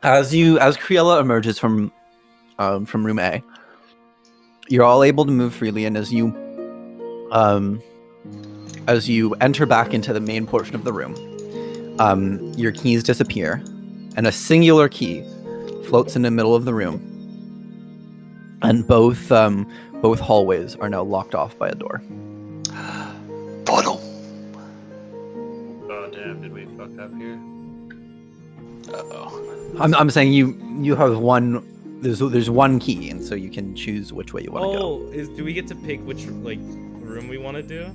As Kriella emerges from room A, you're all able to move freely, and as you enter back into the main portion of the room, your keys disappear, and a singular key floats in the middle of the room, and both hallways are now locked off by a door. Bottle. Oh damn! Did we fuck up here? Uh-oh. I'm saying you have one. There's one key, and so you can choose which way you want to go. Do we get to pick which room we want to do?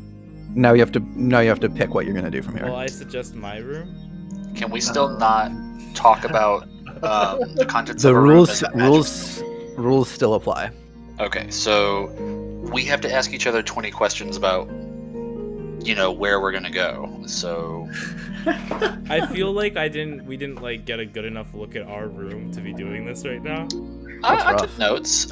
Now you have to pick what you're gonna do from here. Well, I suggest my room. Can we still not talk about the contents The of our rules still apply. Okay, so we have to ask each other 20 questions about, where we're gonna go. So I feel like we didn't get a good enough look at our room to be doing this right now. I took notes.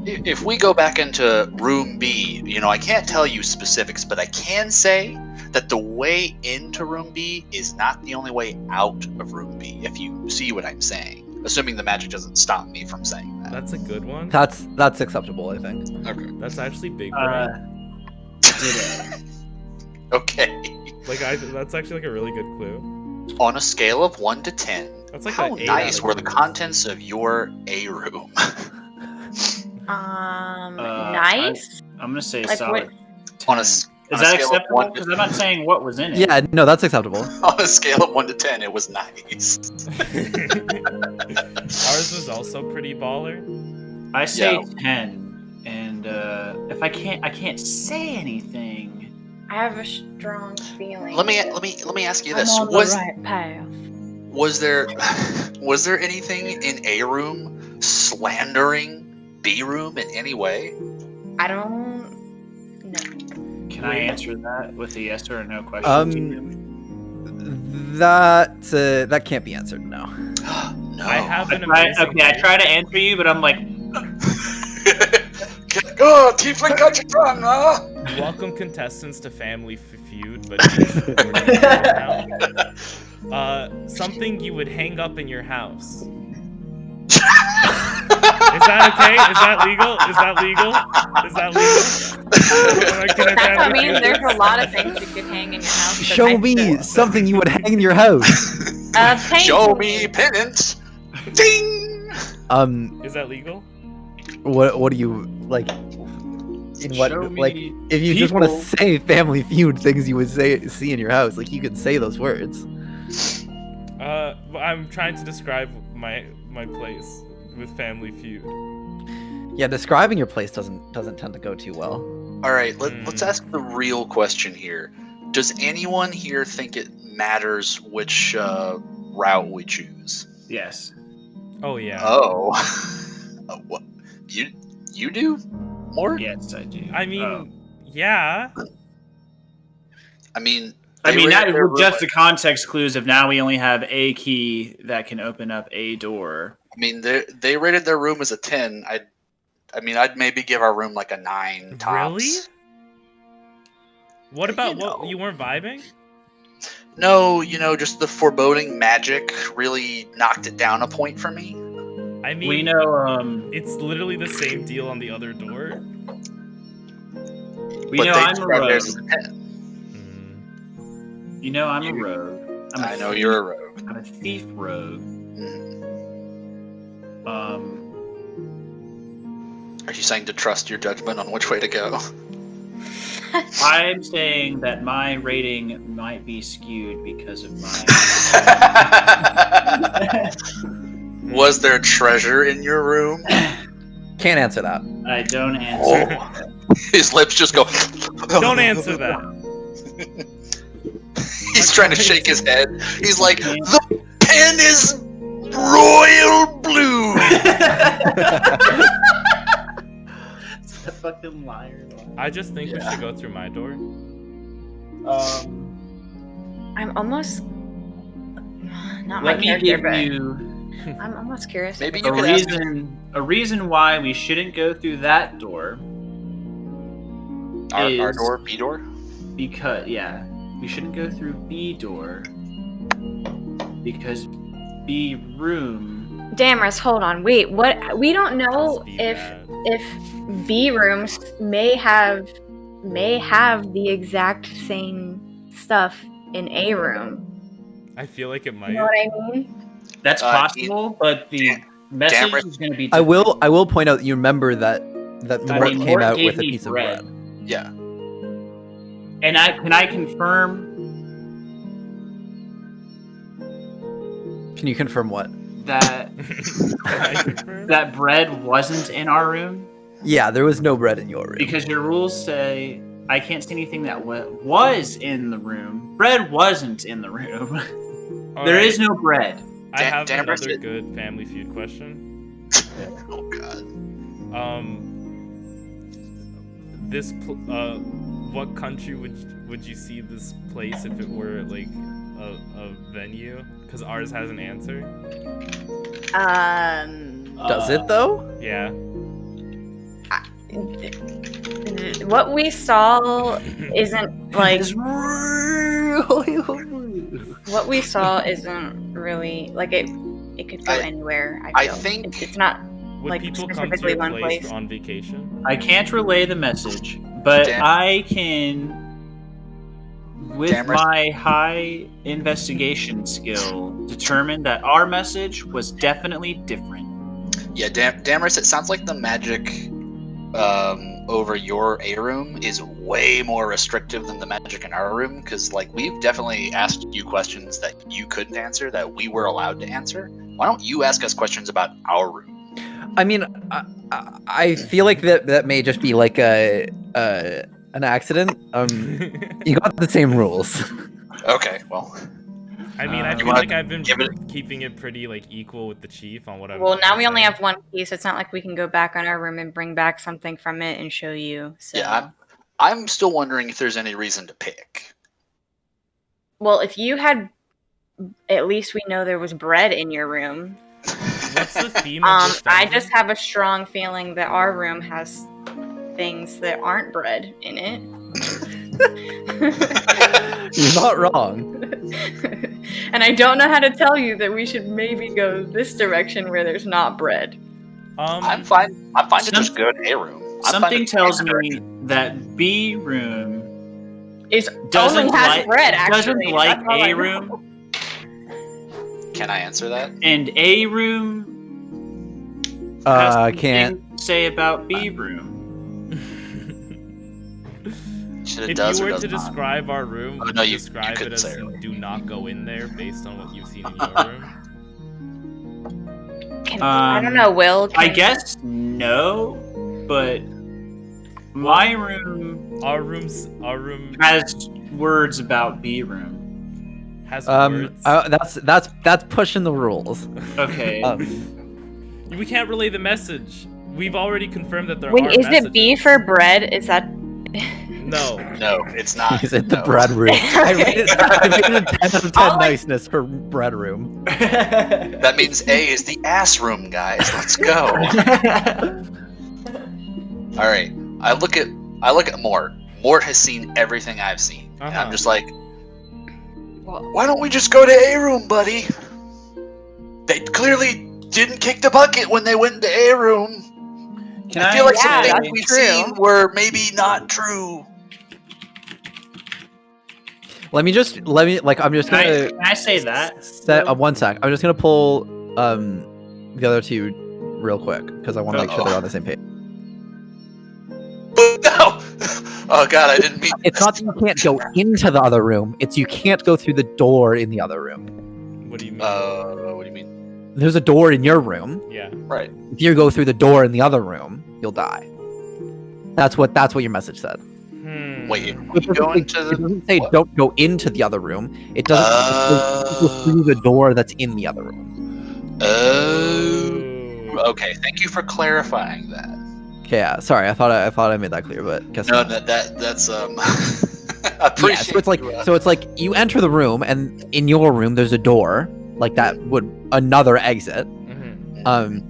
If we go back into room B, I can't tell you specifics, but I can say that the way into room B is not the only way out of room B, if you see what I'm saying. Assuming the magic doesn't stop me from saying that. That's a good one. That's acceptable, I think. Okay. That's actually big brain. Okay. That's actually a really good clue. On a scale of 1 to 10, That's like how an 8 nice out of were the 10. contents of your A room? Nice. I'm gonna say Like solid. On a Is on a that scale of acceptable? 1 to Because I'm not saying what was in it. Yeah, no, that's acceptable. On a scale of 1 to 10, it was nice. Ours was also pretty baller. I say Yeah. 10, and if I can't say anything. I have a strong feeling. Let me ask you I'm this: on the right path. was there anything in A room slandering B room in any way? I don't know. Can I answer that with a yes or a no question? That can't be answered. No. No. I have an I amazing. try to answer you, but I'm like, Oh, Tiefling got you done, huh? Welcome contestants to Family Feud, but something you would hang up in your house. Is that okay? Is that legal? That's what I mean. There's a lot of things you could hang in your house. but Show I me said, something you would hang in your house. paint. Show me pennant. Ding. Is that legal? What do you like? In what Show me like? If you just want to people. say Family Feud things you would see in your house, like you could say those words. I'm trying to describe my place with Family Feud. Yeah, describing your place doesn't tend to go too well. All right, let's ask the real question here. Does anyone here think it matters which route we choose? yes. Oh yeah. Oh, what? You do? More? Yes, I do. I mean, yeah. I mean, I they mean, rated that their with just room- the context clues of now we only have a key that can open up a door. I mean, they rated their room as a 10. I'd maybe give our room like a 9 tops. Really? What about You know. what? You weren't vibing? No, just the foreboding magic really knocked it down a point for me. I mean, We know, it's literally the same deal on the other door. we But know they I'm a described rogue. theirs as a 10. You know I'm a rogue. I know you're a rogue. I'm a thief rogue. Mhm. Um, Are you saying to trust your judgment on which way to go? I'm saying that my rating might be skewed because of my. Was there treasure in your room? Can't answer that. I don't answer. Oh. His lips just go. Don't answer that. He's trying to shake his head. He's like, the pen is royal blue. It's a fucking liar. I just think we should go through my door. I'm almost not my Let me character, give but you I'm almost curious. Maybe if you a could ask- reason why we shouldn't go through that door. Our is- door, B door. Because we shouldn't go through B door because B room. Damaris, hold on. Wait, what? We don't know Must be if bad. B rooms may have the exact same stuff in A room. I feel like it You might. know what I mean? That's possible, but the message Damaris- is going to be. I different. will point out. You remember that Mort came Mort out gave with a me piece bread. of bread. Yeah. And can I confirm Can you confirm what? that I confirm. that bread wasn't in our room? Yeah, there was no bread in your room. Because your rules say I can't see anything that was in the room. Bread wasn't in the room. There Alright, is no bread. I have Damaris another did- good Family Feud question. Oh god. What country would you see this place if it were like a venue? Because ours has an answer. Does it though? Yeah. What we saw isn't like what we saw isn't really like it. It could go anywhere. I feel. think- it's not. Would Like, people come to specifically your one place place. on vacation? I can't relay the message, but Damn. I can, with Damaris- my high investigation skill, determine that our message was definitely different. Yeah, Damaris, it sounds like the magic over your A room is way more restrictive than the magic in our room, because like we've definitely asked you questions that you couldn't answer that we were allowed to answer. Why don't you ask us questions about our room? I mean, I feel like that may just be like an accident. You got the same rules. Okay, well, I mean, I You feel wanna like I've been give it- keeping it pretty like equal with the chief on what I'm. Well, now we only saying. have one piece. It's not like we can go back on our room and bring back something from it and show you. So. yeah, I'm still wondering if there's any reason to pick. Well, if you had, at least we know there was bread in your room. What's the theme of this I dungeon? just have a strong feeling that our room has things that aren't bread in it. You're not wrong. And I don't know how to tell you that we should maybe go this direction where there's not bread. I'm fine. I'm fine to just go to A room. I'm fine Something to- tells me that B room It doesn't only has like bread, actually. doesn't like That's all I A know. room, Can I answer that? and A room has something Can't. to say about B room. It If does you or were does to not. describe our room, Oh, would no, you you describe couldn't it as say it earlier. do not go in there based on what you've seen in your room? I don't know, Will. I can- guess no, but my room Our room has words about B room. has words. That's pushing the rules. Okay. We can't relay the message. We've already confirmed that there Wait, are is messages. it B for bread? Is that? No. No, it's not. Is it the no. bread room? I rated it a 10 out of 10 All I- niceness for bread room. That means A is the ass room, guys. Let's go. All right. I look at Mort. Mort has seen everything I've seen, and I'm Uh-huh. just like, Well, why don't we just go to A room, buddy? They clearly didn't kick the bucket when they went into A room. Can I feel like some Yeah, things that's we've true. seen were maybe not true. I'm just Can gonna I say that? set one sec. I'm just gonna pull the other two real quick because I want to make sure they're on the same page. No. Oh God, I didn't mean. It's not that you can't go into the other room. It's you can't go through the door in the other room. What do you mean? What do you mean? There's a door in your room. Yeah. Right. If you go through the door in the other room, you'll die. That's what your message said. Wait, It we go doesn't, into it the. doesn't say what? don't go into the other room. It doesn't go through the door that's in the other room. Oh. Okay. Thank you for clarifying that. Okay, yeah. Sorry, I thought I made that clear, but guess No, not. that's I Yeah, appreciate. so it's like you enter the room, and in your room there's a door, like that would another exit. Mhm.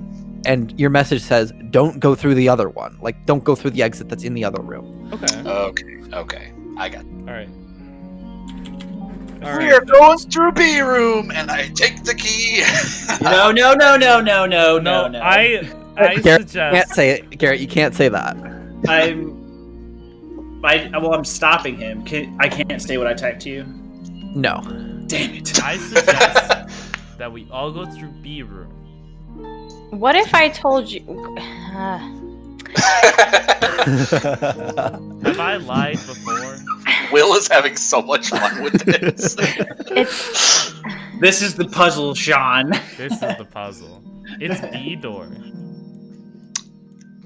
And your message says don't go through the other one, like don't go through the exit that's in the other room. Okay. Okay. I got it. All right. All We right. are going through B room, and I take the key. No. I Garrett, you can't suggest. say it. Garrett, you can't say that. I'm stopping him. I can't say what I typed to you. No. Damn it. I suggest that we all go through B room. What if I told you? Have I lied before? Will is having so much fun with this. It's This is the puzzle, Sean. This is the puzzle. It's B door.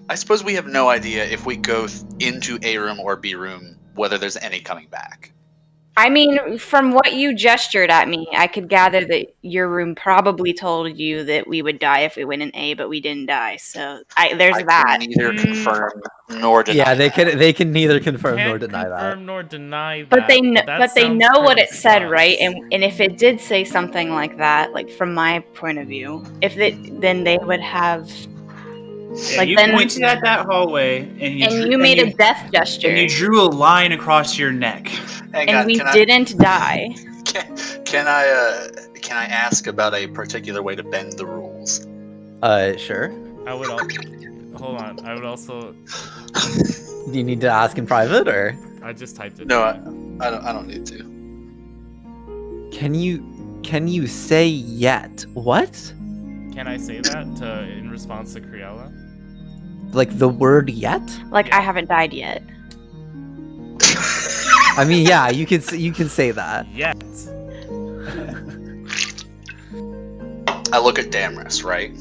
I suppose we have no idea if we go into A room or B room whether there's any coming back. I mean, from what you gestured at me, I could gather that your room probably told you that we would die if we went in A, but we didn't die. So there's I that. can neither confirm nor deny. Yeah, they that. they can neither confirm nor Can't deny that. confirm nor deny that. But they that sounds know what pretty it said, sus. right? And if it did say something like that, like from my point of view, then they would have. Like you then- pointed at that hallway, and You made a death gesture, and you drew a line across your neck. Hang and on, we can didn't die. Can I ask about a particular way to bend the rules? Sure. I would also. Hold on. I would also. Do you need to ask in private, or I just typed it. No, in. I don't need to. can you say yet? What? Can I say that in response to Criella? Like the word yet? Like I haven't died yet. I mean, yeah, you can say that. Yet. I look at Damrus, right?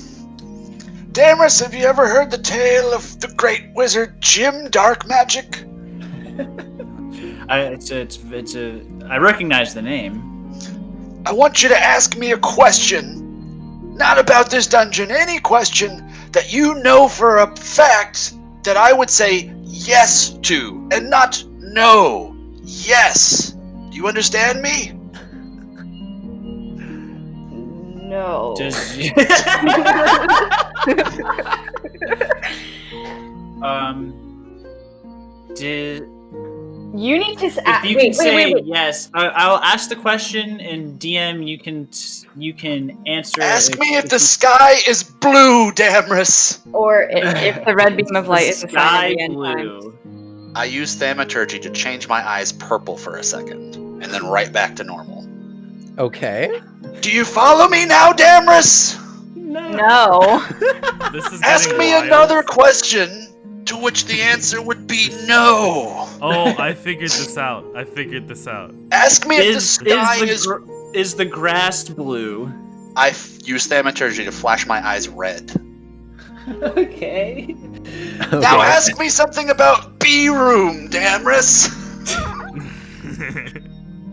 Damrus, have you ever heard the tale of the great wizard Jim Dark Magic? I recognize the name. I want you to ask me a question. Not about this dungeon, any question that you know for a fact that I would say yes to, and not no. Yes. Do you understand me? No. Did You need to if you can wait, say wait. yes, I'll ask the question, and DM you can answer. Ask me if the sky is blue, Damrus. Or if the red beam of light is a sign sky of the end times. blue. I use thaumaturgy to change my eyes purple for a second, and then right back to normal. Okay. Do you follow me now, Damrus? No. This is Ask getting me wild. another question, to which the answer would be no. Oh, I figured this out. Ask me if the sky is... Is the grass blue? I use thaumaturgy to flash my eyes red. Okay. Now ask me something about B-room, Damrus.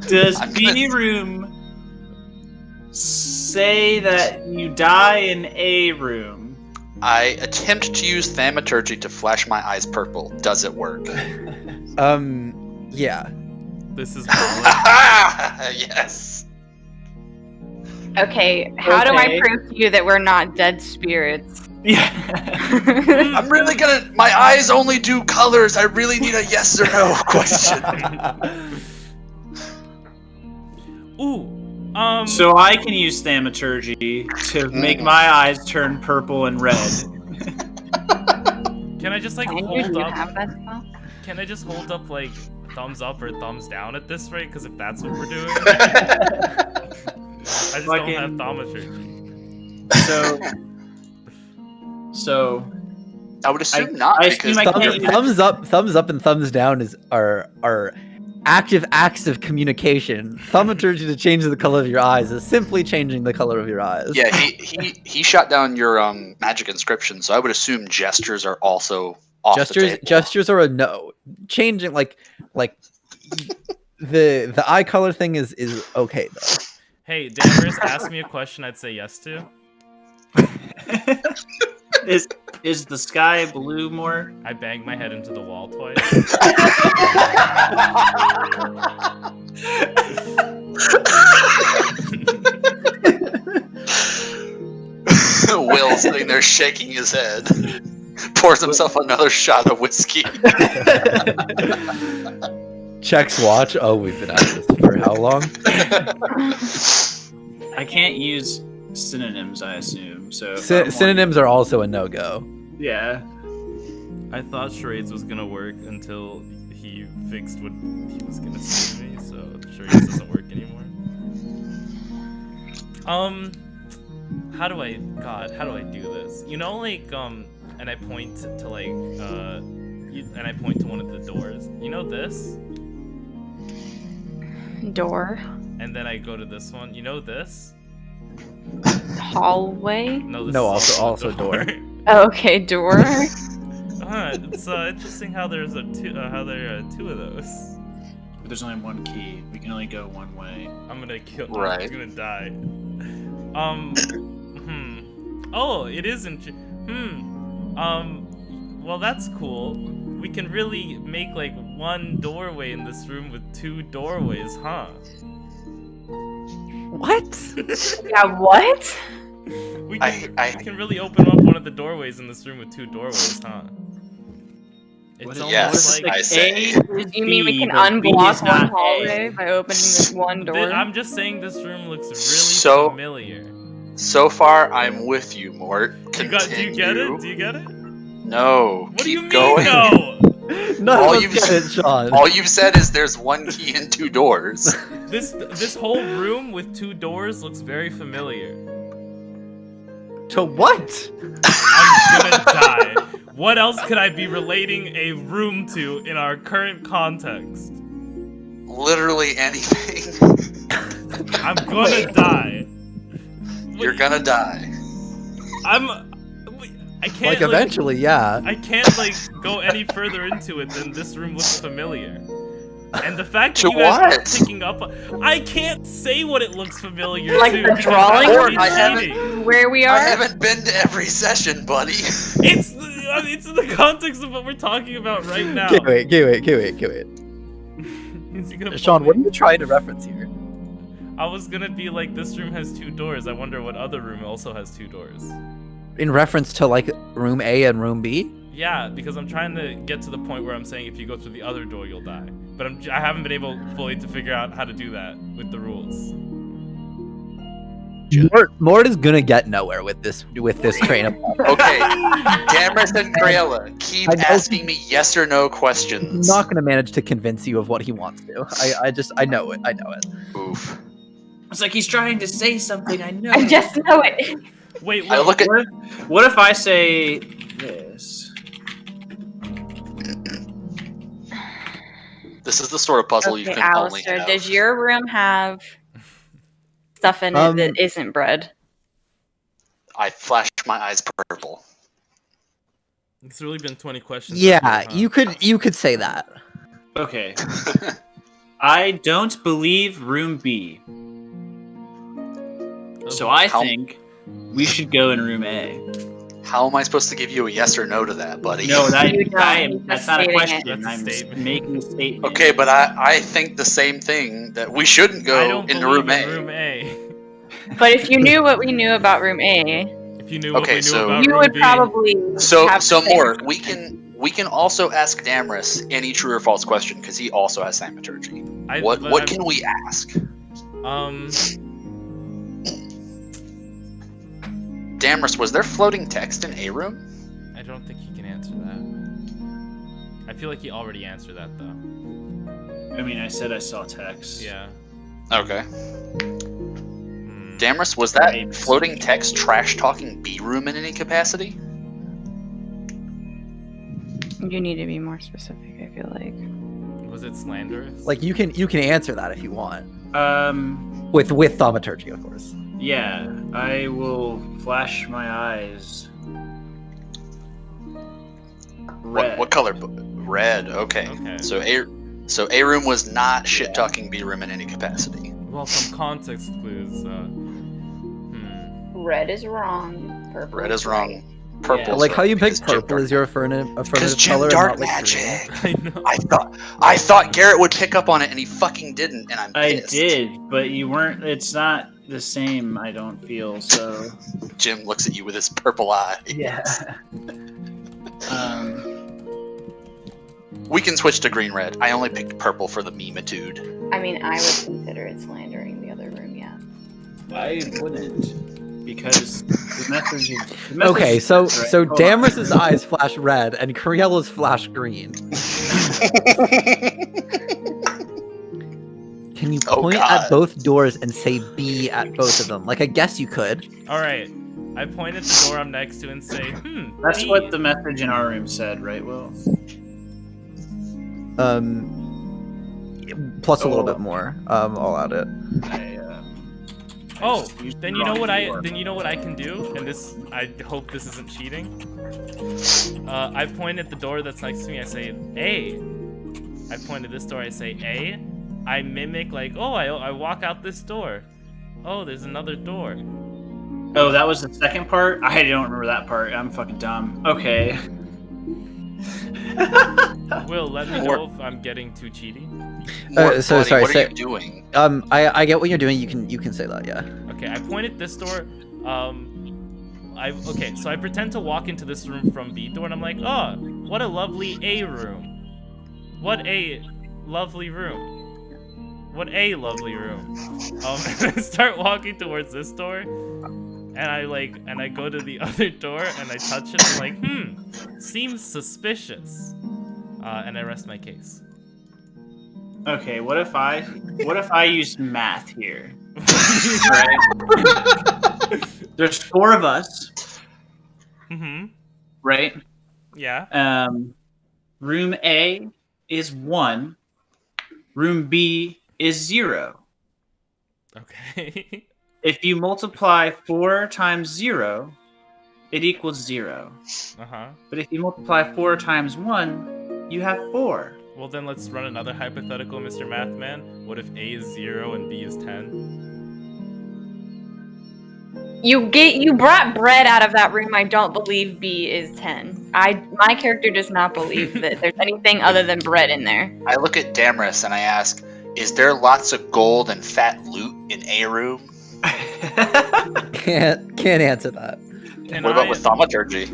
Does I'm B gonna- room say that you die in A room? I attempt to use thaumaturgy to flash my eyes purple. Does it work? Yeah. This is valid. Yes. Okay, how do I Okay. prove to you that we're not dead spirits? Yeah. I'm really gonna... My eyes only do colors. I really need a yes or no question. Ooh. So I can use thaumaturgy to make my eyes turn purple and red. Can I just like Can you, hold do you up? have that spell? Can I just hold up like thumbs up or thumbs down at this rate? Because if that's what we're doing, I just don't have Fucking- thaumaturgy. So I would assume not, I because assume I can't- Thumbs up, and thumbs down are active acts of communication. Thaumaturgy to change the color of your eyes is simply changing the color of your eyes. yeah, he shot down your magic inscription, so I would assume gestures are also off the table. Gestures are a no. Changing like the eye color thing is okay though. Hey, Danvers, ask me a question I'd say yes to. is the sky blue more? I banged my head into the wall twice. Will sitting there shaking his head, pours himself another shot of whiskey. Checks watch. Oh, we've been at this for how long? I can't use synonyms, I assume. So Synonyms are also a no-go. Yeah. I thought charades was gonna work until he fixed what he was gonna say to me, so charades doesn't work anymore. How do I do this? You know, like, and I point to like, and I point to one of the doors. You know this? Door. And then I go to this one. You know this? Hallway. No, this No, is also door. Oh, okay, door. It's interesting how there are two of those. But there's only one key. We can only go one way. I'm gonna kill. Right. I'm gonna die. Oh, it isn't. Well, that's cool. We can really make like one doorway in this room with two doorways, huh? What? Yeah, what? We can really open up one of the doorways in this room with two doorways, huh? It's almost Yes, like I say. You mean we can but B unblock is one not hallway A. by opening this one door? I'm just saying this room looks really So- familiar. So far, I'm with you, Mort. Do you get it? Do you get it? No. What do you keep mean, going. no? No, All let's you've- get it, Sean. All you've said is there's one key and two doors. This whole room with two doors looks very familiar. To what? I'm gonna die. What else could I be relating a room to in our current context? Literally anything. I'm gonna die. You're gonna die. I can't Like, eventually, yeah. I can't like go any further into it than this room looks familiar. And the fact that To you guys what? aren't picking up, I can't say what it looks familiar Like to. the because drawing? that would be I haven't- cheating. Where we I are? haven't been to every session, buddy. It's in the context of what we're talking about right now. Get it. Is he gonna Sean, pull what are me? you trying to reference here? I was gonna be like, this room has two doors. I wonder what other room also has two doors. In reference to, like, room A and room B? Yeah, because I'm trying to get to the point where I'm saying if you go through the other door, you'll die. But I haven't been able fully to figure out how to do that with the rules. Mort is gonna get nowhere with this train of thought. Okay, Damaris and Crayola, keep I know- asking me yes or no He's questions. not gonna manage to convince you of what he wants to. I know it. Oof. It's like he's trying to say something. I know. I just know it. Wait, I look at What if I say this? this is the sort of puzzle you Okay, can only Alistair, have. does your room have stuff in it that isn't bread? I flashed my eyes purple. It's really been 20 questions. Yeah, huh? you could say that. Okay. I don't believe room B. So I How- think we should go in room A. How am I supposed to give you a yes or no to that, buddy? No, You don't. that's Just not a stating it. question. That's a I'm statement. making a statement. Okay, but I think the same thing, that we shouldn't I go don't into believe room in A. room A. But if you knew what we knew about room A, If you knew what Okay, we knew so- about you room would B, probably So have the same- more, we can also ask Damaris any true or false question because he also has thaumaturgy. What can we ask? Damaris, was there floating text in A room? I don't think he can answer that. I feel like he already answered that though. I mean, I said I saw text. Yeah. Okay. Hmm. Damaris, was that Right. floating text trash talking B room in any capacity? You need to be more specific, I feel like. Was it slanderous? Like, you can answer that if you want. With With thaumaturgy, of course. yeah, I will flash my eyes. Red. What color? Red. Okay. Okay. So A room was not shit talking B room in any capacity. Well, some context clues. Red is wrong. Purple Red is wrong. Yeah. Purple. Like how you pick because Jim purple as your affirmative Because Jim color, dark and not like green. magic. I know. I thought Garrett would pick up on it, and he fucking didn't, and I'm I pissed. did, but you weren't. It's not the same. I don't feel so. Jim looks at you with his purple eye. Yeah. We can switch to green red. I only picked purple for the memitude. I mean, I would consider it slandering the other room, yeah. I wouldn't, because the message. Okay, so right? so Hold on. Damaris's eyes flash red and Coriella's flash green. Can you Oh, point God. at both doors and say B at both of them? Like, I guess you could. All right. I point at the door I'm next to and say, That's B. what the message in our room said, right, Will? Plus a little Oh. bit more. I'll add it. Oh, then you know what I can do, and this, I hope this isn't cheating. I point at the door that's next to me. I say A. I point at this door. I say A. I mimic like, oh, I walk out this door. Oh, there's another door. Oh, that was the second part? I don't remember that part. I'm fucking dumb. Okay. Will, let me know if I'm getting too cheaty. So sorry, What say- are you doing? I get what you're doing. You can say that, yeah. Okay, I point at this door. Okay, so I pretend to walk into this room from B door, and I'm like, oh, what a lovely A room. What a lovely room. What a lovely room. And I start walking towards this door, and I go to the other door, and I touch it. I'm like, seems suspicious. And I rest my case. Okay, what if I used math here? There's 4 of us, Mm-hmm. right? Yeah. Room A is 1. Room B is 0. Okay. If you multiply 4 times 0, it equals 0. Uh-huh. But if you multiply 4 times 1, you have 4. Well, then let's run another hypothetical, Mr. Mathman. What if A is 0 and B is 10? You brought bread out of that room. I don't believe B is 10. My character does not believe that there's anything other than bread in there. I look at Damaris and I ask, is there lots of gold and fat loot in A room? Can't answer that. What about with thaumaturgy?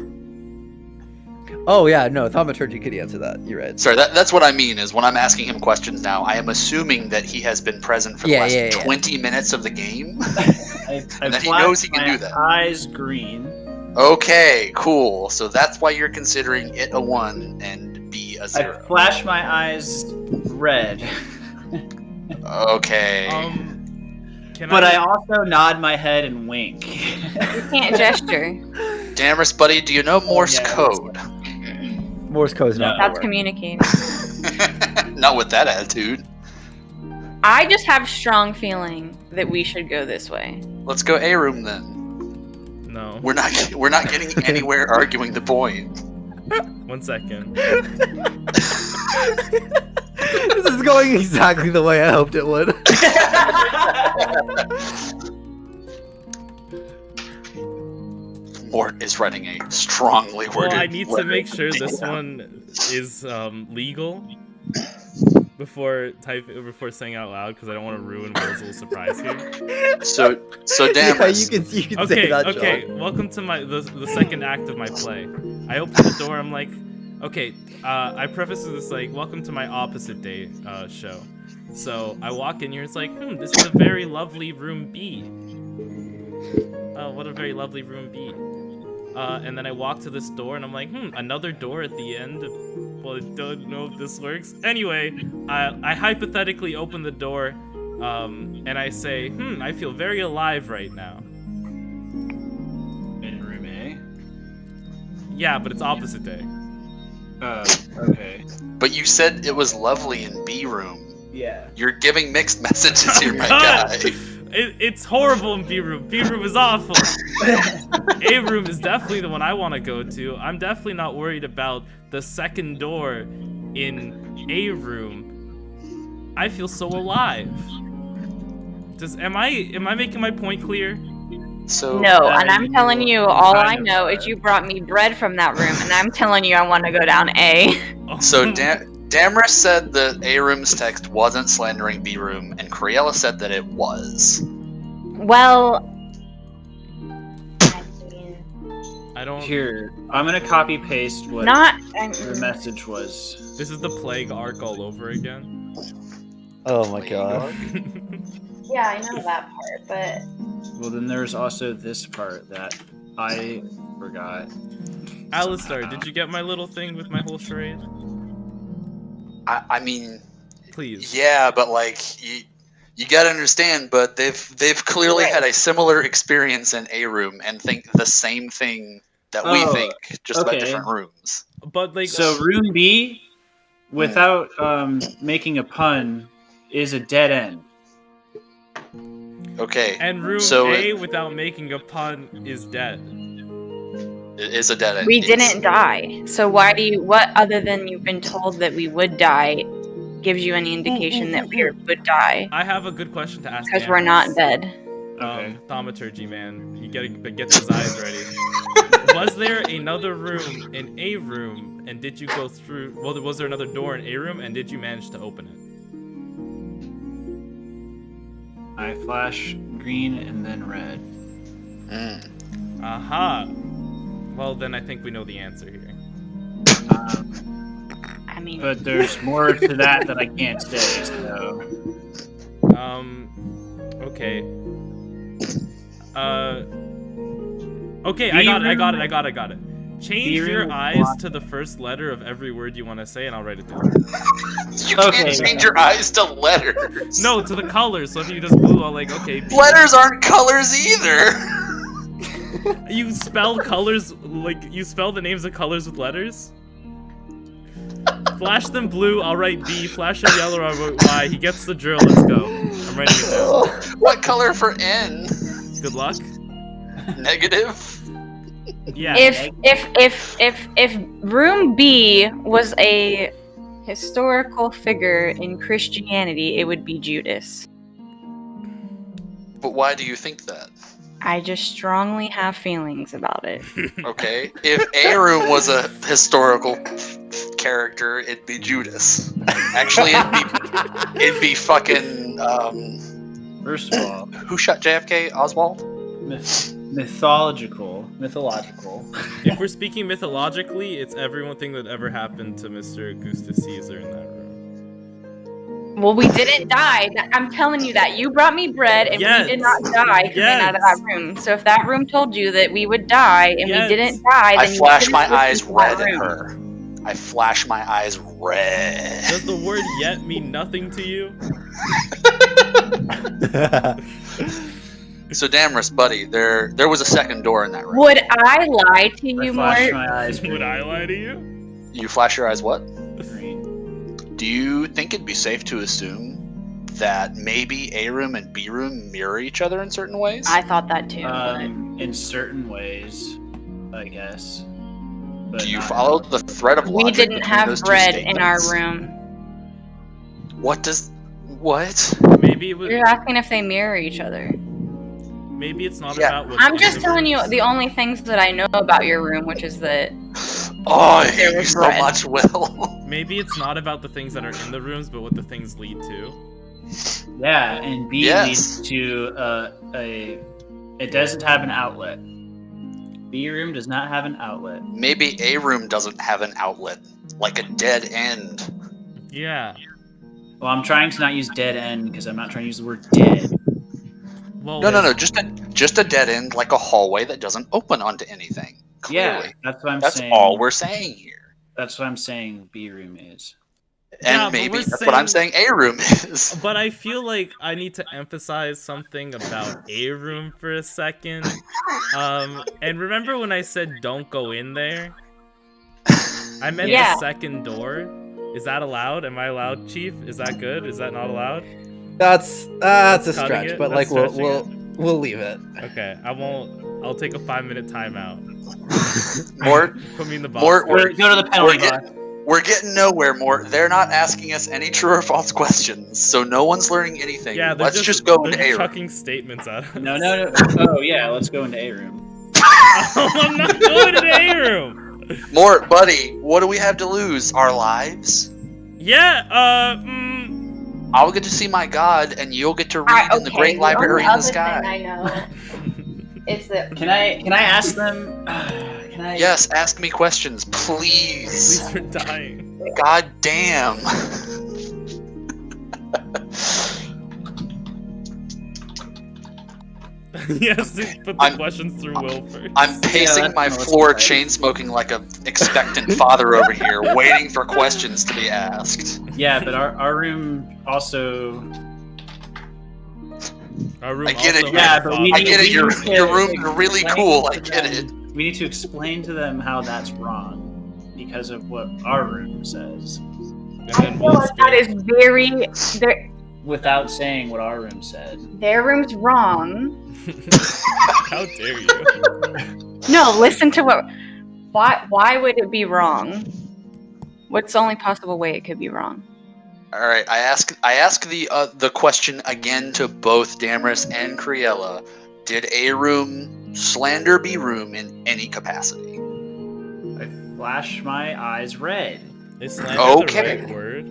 Oh yeah, no, thaumaturgy could answer that. You're right. Sorry, that's what I mean is when I'm asking him questions now, I am assuming that he has been present for the last 20 minutes of the game. And that he knows he can do that. Eyes green. Okay, cool. So that's why you're considering it a 1 and B a 0. I flash my eyes red. Okay. But I also nod my head and wink. You can't gesture. Damaris, buddy, do you know Morse code? Morse code's not. That's communicating. Not with that attitude. I just have strong feeling that we should go this way. Let's go A room then. No. We're not getting anywhere arguing the point. 1 second. This is going exactly the way I hoped it would. Mort is writing a strongly worded Well, I need to letter. make sure this one is legal before saying out loud because I don't want to ruin Will's little surprise here. So Yeah, Damaris, you can say Okay, that. okay. John. Welcome to the second act of my play. I open the door. I'm like, okay. I preface this like, welcome to my opposite day show. So I walk in here. It's like, this is a very lovely room B. Oh, what a very lovely room B. And then I walk to this door, and I'm like, another door at the end. Well, I don't know if this works. Anyway, I hypothetically open the door, and I say, I feel very alive right now. In room A? Yeah, but it's opposite day. Okay. but you said it was lovely in B room. Yeah. You're giving mixed messages here, my God. guy. It's horrible in B room. B room is awful. A room is definitely the one I want to go to. I'm definitely not worried about the second door in A room. I feel so alive. Am I making my point clear? So No, and I'm you telling you, all kind I of know are. is you brought me bread from that room, and I'm telling you I want to go down A. So Damaris said that A room's text wasn't slandering B room, and Coriella said that it was. Well, I don't. Here, I'm gonna copy paste what not. the message was. This is the plague arc all over again. Oh my Wait, god. Yeah, I know that part, but Well, then there's also this part that I forgot. Alistar, somehow. did you get my little thing with my whole charade? I mean, Please. yeah, but like you gotta understand. But they've clearly Right. had a similar experience in a room and think the same thing that we Oh, think, just about okay. different rooms. But like, So room B, without making a pun, is a dead end. Okay, and room so A, without making a pun, is dead. it is a dead end. we yes. didn't die. So why do you? What other than you've been told that we would die gives you any indication that we would die? I have a good question to ask. Because we're not Damaris. dead. Okay. Thaumaturgy, man. You gotta get those eyes ready. Was there another room in a room, and did you go through? Well, was there another door in a room, and did you manage to open it? I flash green and then red. Mm. Aha. Well, then I think we know the answer here. I mean, But there's more to that I can't say. So Okay. Okay, I got it. Change your eyes to the first letter of every word you want to say, and I'll write it down. You can't change your eyes to letters. No, to the colors. So if you just blue, I'll like, okay. Letters aren't colors either. You spell colors like you spell the names of colors with letters. Flash them blue, I'll write B. Flash them yellow, I'll write Y. He gets the drill. Let's go. I'm writing it down. What color for N? Good luck. Negative. Yeah. if room B was a historical figure in Christianity, it would be Judas. But why do you think that? I just strongly have feelings about it. Okay, if A room was a historical character, it'd be Judas. Actually, it'd be fucking first of all, who shot JFK? Oswald? mythological. If we're speaking mythologically, it's everything that ever happened to Mr. Augustus Caesar in that room. Well, we didn't die. I'm telling you that. You brought me bread, and Yes. we did not die coming out of that room. So if that room told you that we would die, and Yes. we didn't die, then I you flash didn't my listen eyes to that red at room. her. I flash my eyes red. Does the word yet mean nothing to you? So Damaris, buddy, there was a second door in that room. Would I lie to you, I flash Mort? my eyes Would I lie to you? You flash your eyes what? green. Do you think it'd be safe to assume that maybe A room and B room mirror each other in certain ways? I thought that too. In certain ways, I guess. But Do you not- follow the thread of we logic didn't between have those two bread in our statements? room. What? Maybe it was. You're asking if they mirror each other. Maybe it's not Yeah. about what. I'm just telling you the only things that I know about your room, which is that Oh, I hate There you was so bread. much, Will. Maybe it's not about the things that are in the rooms, but what the things lead to. Yeah, and B Yes. leads to it doesn't have an outlet. B room does not have an outlet. Maybe A room doesn't have an outlet, like a dead end. Yeah. Well, I'm trying to not use dead end because I'm not trying to use the word dead. Well. No, just a dead end, like a hallway that doesn't open onto anything. Yeah, Clearly, that's what I'm that's saying. all we're saying here. That's what I'm saying. B room is. And Yeah, but maybe we're that's what I'm saying A room is. But I feel like I need to emphasize something about A room for a second. And remember when I said don't go in there? I meant Yeah. the second door. Is that allowed? Am I allowed, Chief? Is that good? Is that not allowed? That's a Cutting stretch, it? but That's like stretching we'll leave it. Okay, I won't. I'll take a 5-minute timeout. Mort, Put me in the box. Mort, Go to the penalty we're box. we're getting nowhere, Mort. They're not asking us any true or false questions, so no one's learning anything. Yeah, they're Let's just go they're into A room. chucking statements at us. No. Oh yeah, let's go into A room. Oh, I'm not going to the A room. Mort, buddy, what do we have to lose? Our lives? Yeah. I'll get to see my god, and you'll get to read in the great library in the sky. I know is that Can I ask them? Can I? Yes, ask me questions, please. Please, we're dying. God damn. He has to put the questions through Will first. I'm pacing my floor, chain smoking like a expectant father over here, waiting for questions to be asked. Yeah, but our room also. Our room I get it. also Yeah, has a but we I need- get it. Your need room to is really explain cool. to I get it. them- We need to explain to them how that's wrong because of what our room says, And I then feel we'll like that is very. without saying what our room said. Their room's wrong. How dare you? No, listen to what. Why would it be wrong? What's the only possible way it could be wrong? All right. I ask the question again to both Damaris and Criella. Did A room slander B room in any capacity? I flash my eyes red. Is slander Okay. the right word?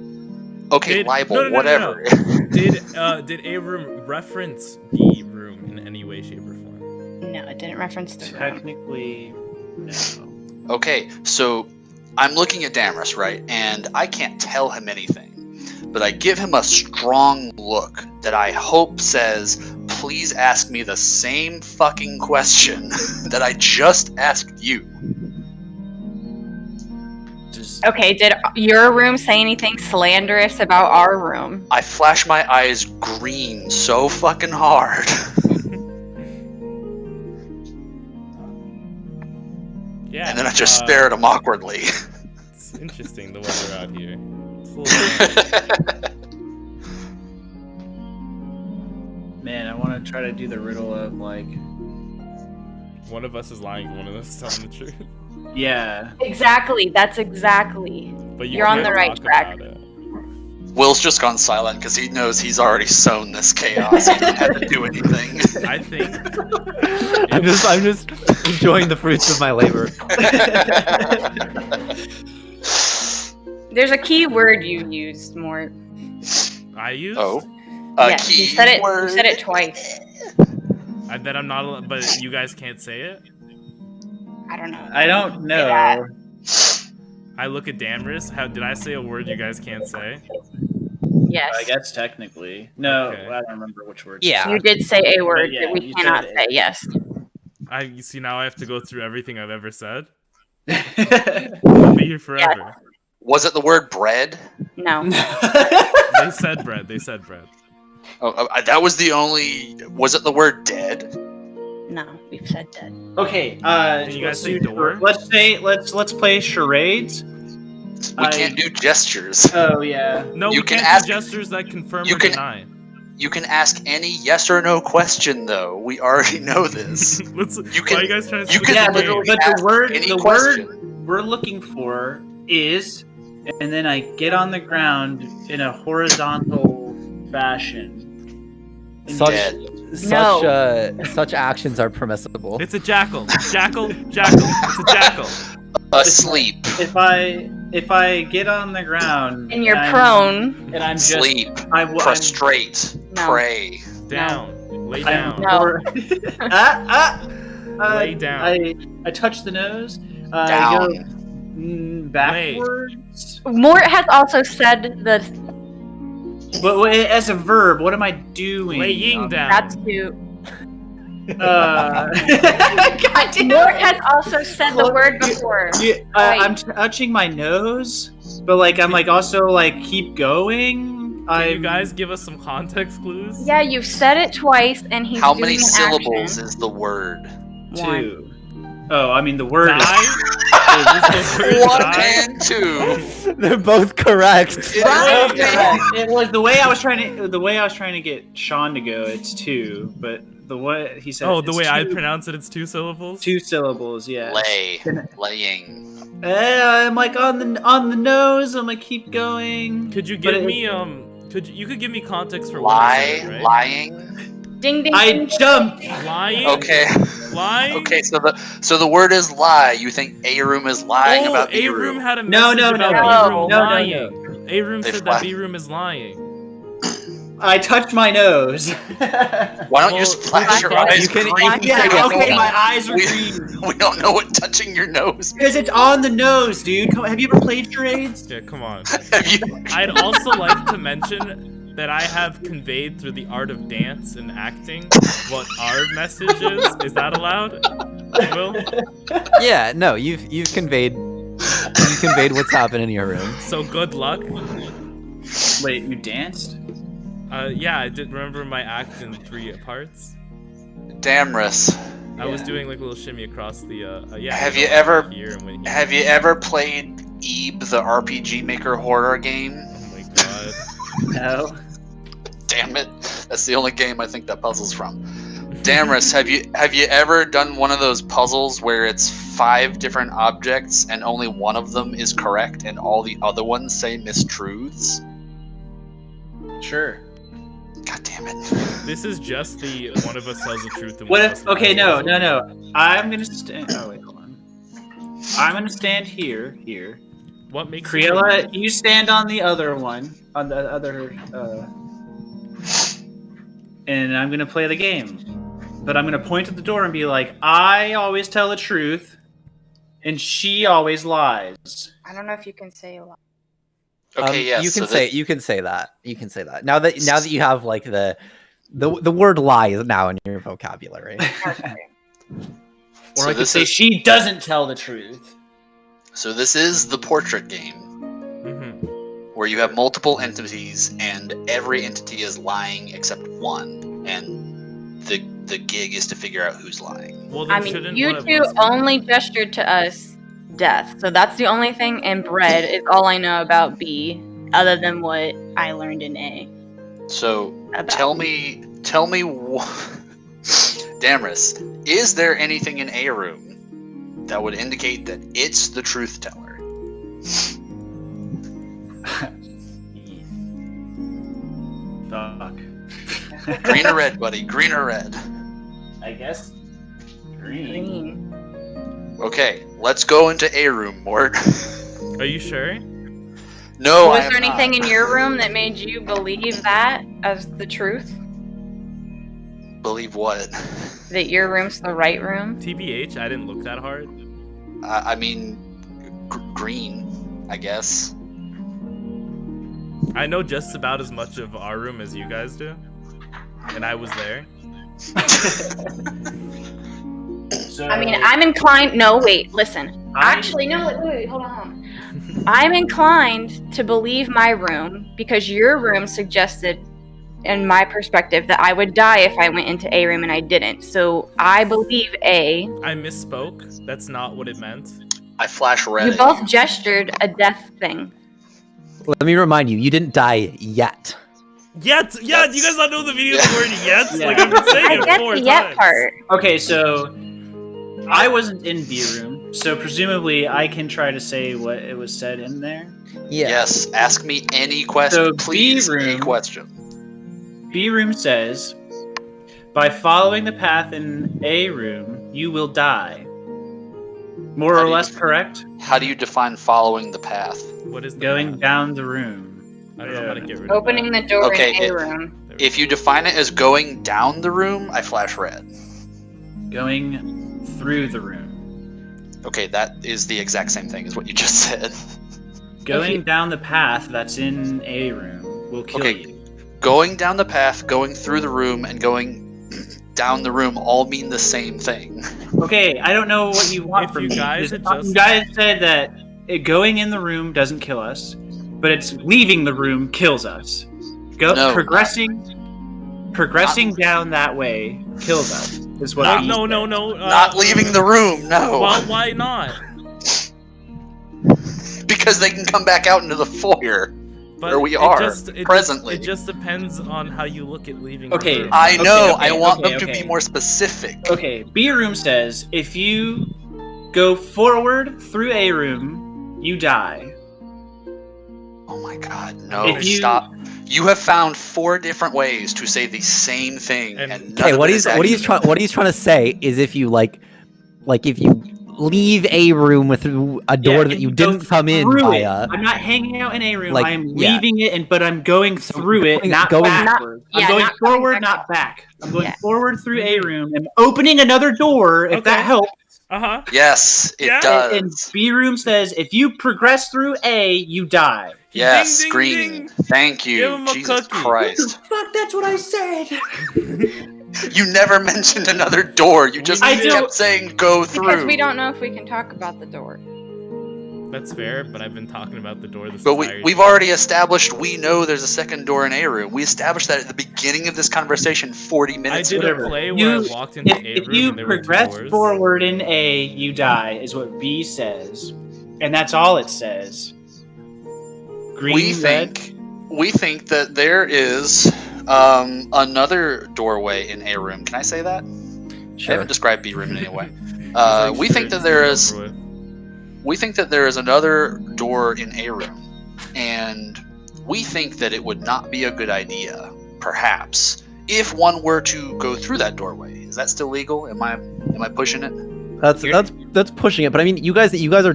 Okay, libel, no. whatever. Did A room reference B room in any way, shape, or form? No, it didn't reference the room. Technically, no. Okay, so I'm looking at Damaris, right? And I can't tell him anything. But I give him a strong look that I hope says, please ask me the same fucking question that I just asked you. Just Okay, did your room say anything slanderous about our room? I flash my eyes green so fucking hard. Yeah. And then I just stare at him awkwardly. It's interesting the weather out here. It's a little man, I want to try to do the riddle of like, one of us is lying, one of us is telling the truth. yeah. Exactly, that's exactly. But You're on can't the right talk track. about it. Will's just gone silent because he knows he's already sown this chaos. He didn't have to do anything. I think I'm just enjoying the fruits of my labor. There's a key word you used more. I used. Oh. Yes, you said it. You said it twice. That I'm not allowed, but you guys can't say it. I don't know. I don't know. Yeah. I look at Damaris. How did I say a word you guys can't say? Yes. I guess technically. No, Okay. I don't remember which word. Yeah. You did say a word Yeah, that we you cannot said say. it. Yes. You see now I have to go through everything I've ever said. Yeah. I'll be here forever. Was it the word bread? No. They said bread. They said bread. Oh, that was the only. Was it the word dead? No. We've said that. Okay. Can you guys say door? Let's play charades. We can't do gestures. Oh yeah. No, You we can can't ask- do gestures that confirm you or can- deny. You can ask any yes or no question, though. We already know this. Let's, You why can- are you guys trying to you switch can Yeah, the but, game? literally but ask the word any the question. word we're looking for is, and then I get on the ground in a horizontal fashion. Such actions are permissible. It's a jackal. Jackal. It's a jackal. Asleep. If I get on the ground And you're I'm- prone. and I'm just Sleep. I'm Prostrate. No. pray. Down. Lay I'm- down. No. Lay down. I touch the nose. I Down. go backwards. Mort has also said the. But as a verb, what am I doing? Laying down. That's to. God damn Mort it. has also said the word before. I'm touching my nose, but like I'm like also like keep going. Can you guys give us some context clues? Yeah, you've said it twice, and he's How doing many an syllables action. is the word? One. 2. Oh, I mean the word is Die? Is the word One die? and two. They're both correct. it was the way I was trying to get Sean to go. It's 2, but the way he said. Oh, the it's way I two- pronounce it, it's 2 syllables? 2 syllables. Yeah. Laying. I'm like on the nose. I'm like keep going. Could you But give it- me you could give me context for what I Lie. said, right? Lying. Ding ding. I ding. jumped. Lying? Okay. Lying? Okay. So the word is lie. You think A room is lying about B A-room room? had a No, message no, about no. B-room No, no, lying. A-room They said fly- that B-room is lying. I touched my nose. Why don't you just Well, flash your you eyes can- green? you can- yeah. We Okay, don't- my eyes are we- green. We don't know what touching your nose. Because it's on the nose, dude. Have you ever played charades? Yeah, come on. Have you? I'd also like to mention that I have conveyed through the art of dance and acting what our message is? Is that allowed, Will? Yeah, no, you've conveyed what's happening in your room. So good luck. Wait, you danced? Yeah, I did remember my act in 3 parts. Damrus, I was doing like a little shimmy across the yeah. Have know, you ever- here and when he- have you ever played Ebe the RPG Maker horror game? Oh my god. No. Damn it, that's the only game I think that puzzle's from. Damrus, have you ever done one of those puzzles where it's 5 different objects and only one of them is correct and all the other ones say mistruths? Sure. God damn it. This is just the one of us tells the truth and What one of if? us Okay, lies. no. I'm gonna stand. Oh wait, hold on. I'm gonna stand here. What makes Kriela, you stand on the other one, on the other, and I'm gonna play the game. But I'm gonna point at the door and be like, I always tell the truth, and she always lies. I don't know if you can say a lot. Okay, yes. You can so say you can say that. You can say that. Now that you have like the word lie is now in your vocabulary. Or So I could this say is- she doesn't tell the truth. So this is the portrait game, where you have multiple entities and every entity is lying except one, and the gig is to figure out who's lying. Well, then I mean, shouldn't you one of two us- only gestured to us death, so that's the only thing. And bread is all I know about B, other than what I learned in A. So About tell me, Damrus, is there anything in A room that would indicate that it's the truth teller? Fuck. Green or red, buddy? Green or red? I guess green. green. Okay, let's go into A room, Mort. Are you sure? No, Was I am there anything not. in your room that made you believe that as the truth? Believe what? That your room's the right room? TBH, I didn't look that hard. I mean, green, I guess. I know just about as much of our room as you guys do, and I was there. So, I mean, I'm inclined. No, wait, listen. I- Actually, no, wait, hold on. I'm inclined to believe my room because your room suggested, in my perspective, that I would die if I went into A room and I didn't. So I believe A. I misspoke. That's not what it meant. I flash red. You at both you. gestured a death thing. Let me remind you, you didn't die yet. Yet, yeah. Do you guys not know the meaning of the word yet? Yeah. Like I've been saying I it get 4 the yet times. part. Okay, so I wasn't in B room, so presumably I can try to say what it was said in there. Yeah. Yes, ask me any question, So, please. B A room- question. B room says, by following the path in A room, you will die. More How or do you less define- correct? How do you define following the path? What is the Going path? down the room. I don't know how to get rid of Opening that. the door Okay, in A it- room. If you define it as going down the room, I flash red. Going through the room. Okay, that is the exact same thing as what you just said. Going down the path that's in A room will kill Okay. you. Going down the path, going through the room, and going down the room all mean the same thing. Okay, I don't know what you want If from you me. guys had just- You guys said that going in the room doesn't kill us, but it's leaving the room kills us. No, Progressing down that way kills us. Is what he No. said. Not leaving the room, no. Well, why not? Because they can come back out into the foyer. But Where we it are, it presently. It just depends on how you look at leaving. Okay, The room. I know, okay, I want okay, them to okay. be more specific. Okay, B room says if you go forward through A room, you die. Oh my god, no, If you- stop. You have found 4 different ways to say the same thing, And- and none Okay, of what it he's is what he's accurate. trying to say is if you like if you leave a room with a door Yeah, that and you go didn't come in through it. via. I'm not hanging out in A room. Like, I am yeah. leaving it, but I'm going through it, going- not going- backward. Not- yeah, I'm going not going forward, back. not back. I'm going Yeah. forward through A room and opening another door if that Okay. helps. Uh-huh. Yes, it Yeah. does. And B room says if you progress through A, you die. Yes, Ding, ding, green. ding. Thank Give you. him a Jesus cookie. Christ. Fuck, that's what I said. You never mentioned another door. You just I do- kept saying go through. Because we don't know if we can talk about the door. That's fair, but I've been talking about the door this But entire we've time. already established we know there's a second door in A room. We established that at the beginning of this conversation 40 I minutes did ago. a play where I walked into A If room you and there were 2 progress doors. forward in A, you die, is what B says. And that's all it says. Green, we red. think that there is another doorway in A room. Can I say that? I Sure. haven't described B room in any way. He's like, We "Sure, think that just there get it is. over with." We think that there is another door in A room, and we think that it would not be a good idea, perhaps, if one were to go through that doorway. Is that still legal? Am I pushing it? That's pushing it. But I mean, you guys are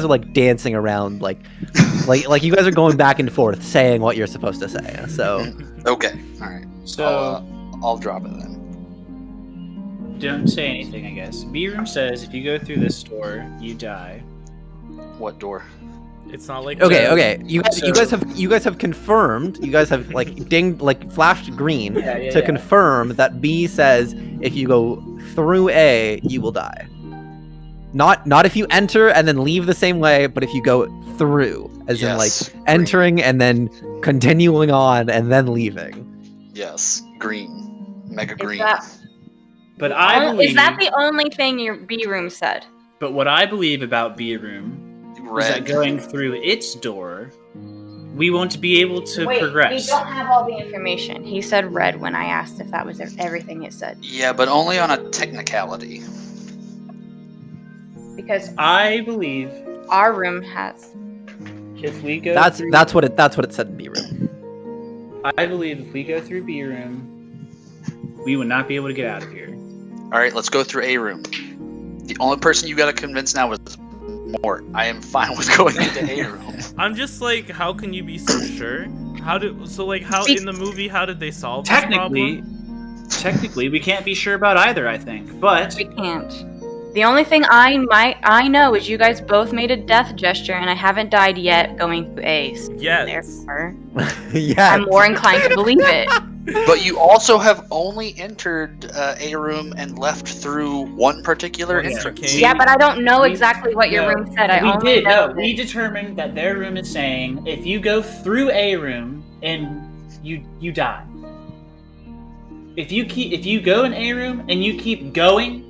like dancing around, like you guys are going back and forth saying what you're supposed to say. So Okay, all right. So I'll drop it then. don't say anything, I guess. B room says if you go through this door, you die. What door? It's not like okay. You guys have confirmed. You guys have like dinged, like flashed green to confirm that B says if you go through A, you will die. Not if you enter and then leave the same way, but if you go through, as in like green. entering and then continuing on and then leaving. Yes, green. Mega green. But I believe, Is that the only thing your B room said? But what I believe about B room is that Red. going through its door, we won't be able to progress. We don't have all the information. He said red when I asked if that was everything it said. Yeah, but only on a technicality. Because I believe our room has. if we go That's through, what it said in B room. I believe if we go through B room, we would not be able to get out of here. All right, let's go through A room. The only person you got to convince now is Mort. I am fine with going into A room. I'm just like, how can you be so sure? How in the movie, how did they solve this problem? Technically, we can't be sure about either, I think. But We can't. The only thing I know is you guys both made a death gesture, and I haven't died yet going through A's. Yes. Therefore, Yeah. I'm more inclined to believe it. But you also have only entered A room and left through one particular Yeah. entrance. Okay. Yeah, but I don't know We- exactly what your no, room said. I we only did. know No, we determined that their room is saying if you go through A room and you die. If you go in A room and you keep going,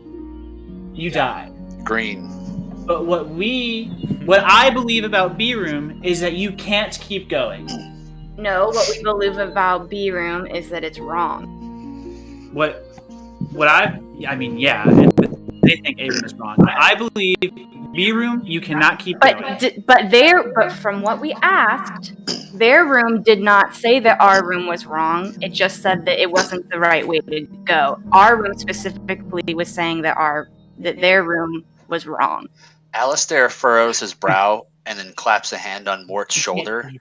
you die. Green. But what I believe about B room is that you can't keep going. No, what we believe about B room is that it's wrong. I mean, yeah, they think A room is wrong. I believe B room, you cannot keep going. But from what we asked, their room did not say that our room was wrong. It just said that it wasn't the right way to go. Our room specifically was saying that their room was wrong. Alistair furrows his brow and then claps a hand on Mort's shoulder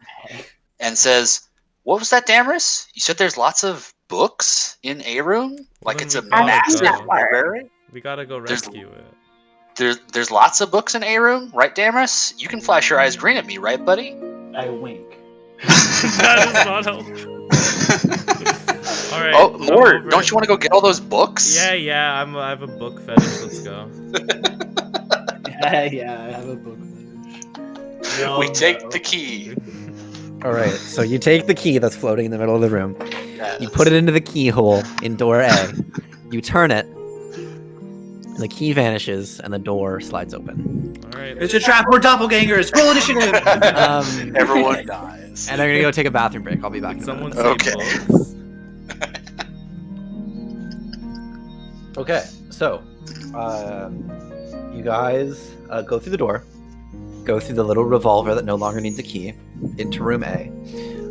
and says, "What was that, Damaris? You said there's lots of books in A room? Like Well, it's a then we gotta massive go. library? We gotta go There's- rescue it. There's lots of books in A room, right, Damaris? You can flash your eyes green at me, right, buddy?" I wink. That does not help. All right. Oh, I'm Mort, over don't it. you want to go get all those books? Yeah. I have a book fetish. Let's go. Yeah, I have a book. We take the key. All right. So you take the key that's floating in the middle of the room. Yes. You put it into the keyhole in door A. You turn it. And the key vanishes and the door slides open. All right. It's a trap. We're doppelgangers. Roll initiative. Everyone dies. And I'm gonna go take a bathroom break. I'll be back in a Someone minute. say Okay. books. Okay, so you guys go through the door, go through the little revolver that no longer needs a key, into room A,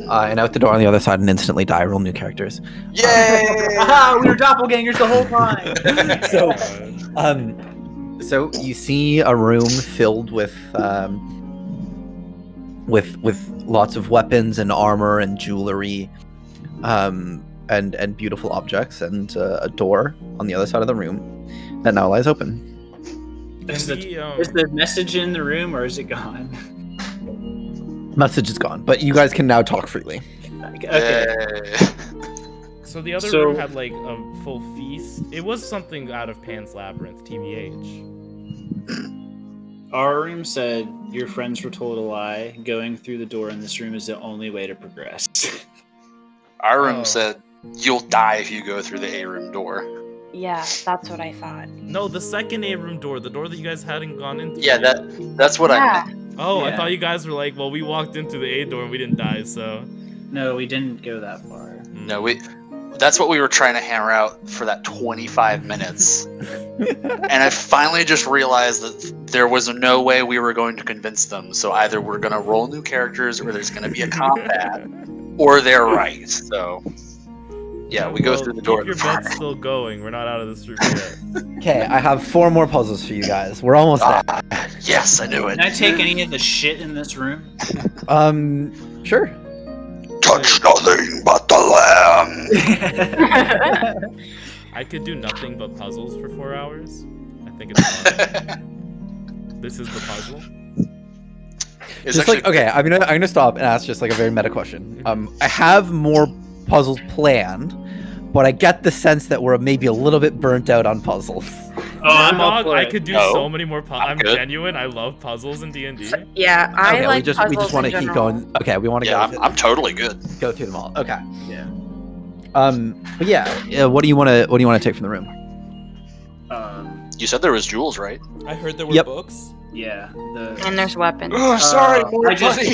and out the door on the other side and instantly die. Roll new characters. Yay! Aha, we were doppelgangers the whole time. So you see a room filled with lots of weapons and armor and jewelry, and beautiful objects, and a door on the other side of the room that now lies open. Is We, the message in the room or is it gone? Message is gone, but you guys can now talk freely. Okay. So the other So- room had like a full feast. It was something out of Pan's Labyrinth, TBH. Our room said your friends were told a lie. Going through the door in this room is the only way to progress. Our room Oh. said you'll die if you go through the A room door. Yeah, that's what I thought. No, the second A room door, the door that you guys hadn't gone into. Yeah, yet. that's what I Yeah. meant. Oh, I Yeah. thought you guys were like, well, we walked into the A door and we didn't die, so. No, we didn't go that far. No, that's what we were trying to hammer out for that 25 minutes. And I finally just realized that there was no way we were going to convince them. So either we're going to roll new characters or there's going to be a combat or they're right. So yeah, we go Well, through the door. Keep your bets still going. We're not out of this room yet. Okay, I have 4 more puzzles for you guys. We're almost there. Yes, I knew it. Can I take any of the shit in this room? Sure. Touch nothing but the lamb. I could do nothing but puzzles for 4 hours. I think it's fun. This is the puzzle. It's Just like, okay, I'm gonna stop and ask just like a very meta question. I have more puzzles planned, but I get the sense that we're maybe a little bit burnt out on puzzles. Oh, I'm all Dog, for I it. could do No, so many more puzzles. I'm I'm good. genuine. I love puzzles in D&D. Yeah, I Okay, like we just puzzles want in to keep general. going. Okay, we want to Yeah, I'm totally good. go through them all. Okay. Yeah. But yeah, what do you want to take from the room? You said there was jewels, right? I heard there were Yep. books. Yeah. And there's weapons. Oh, sorry, more I just- money.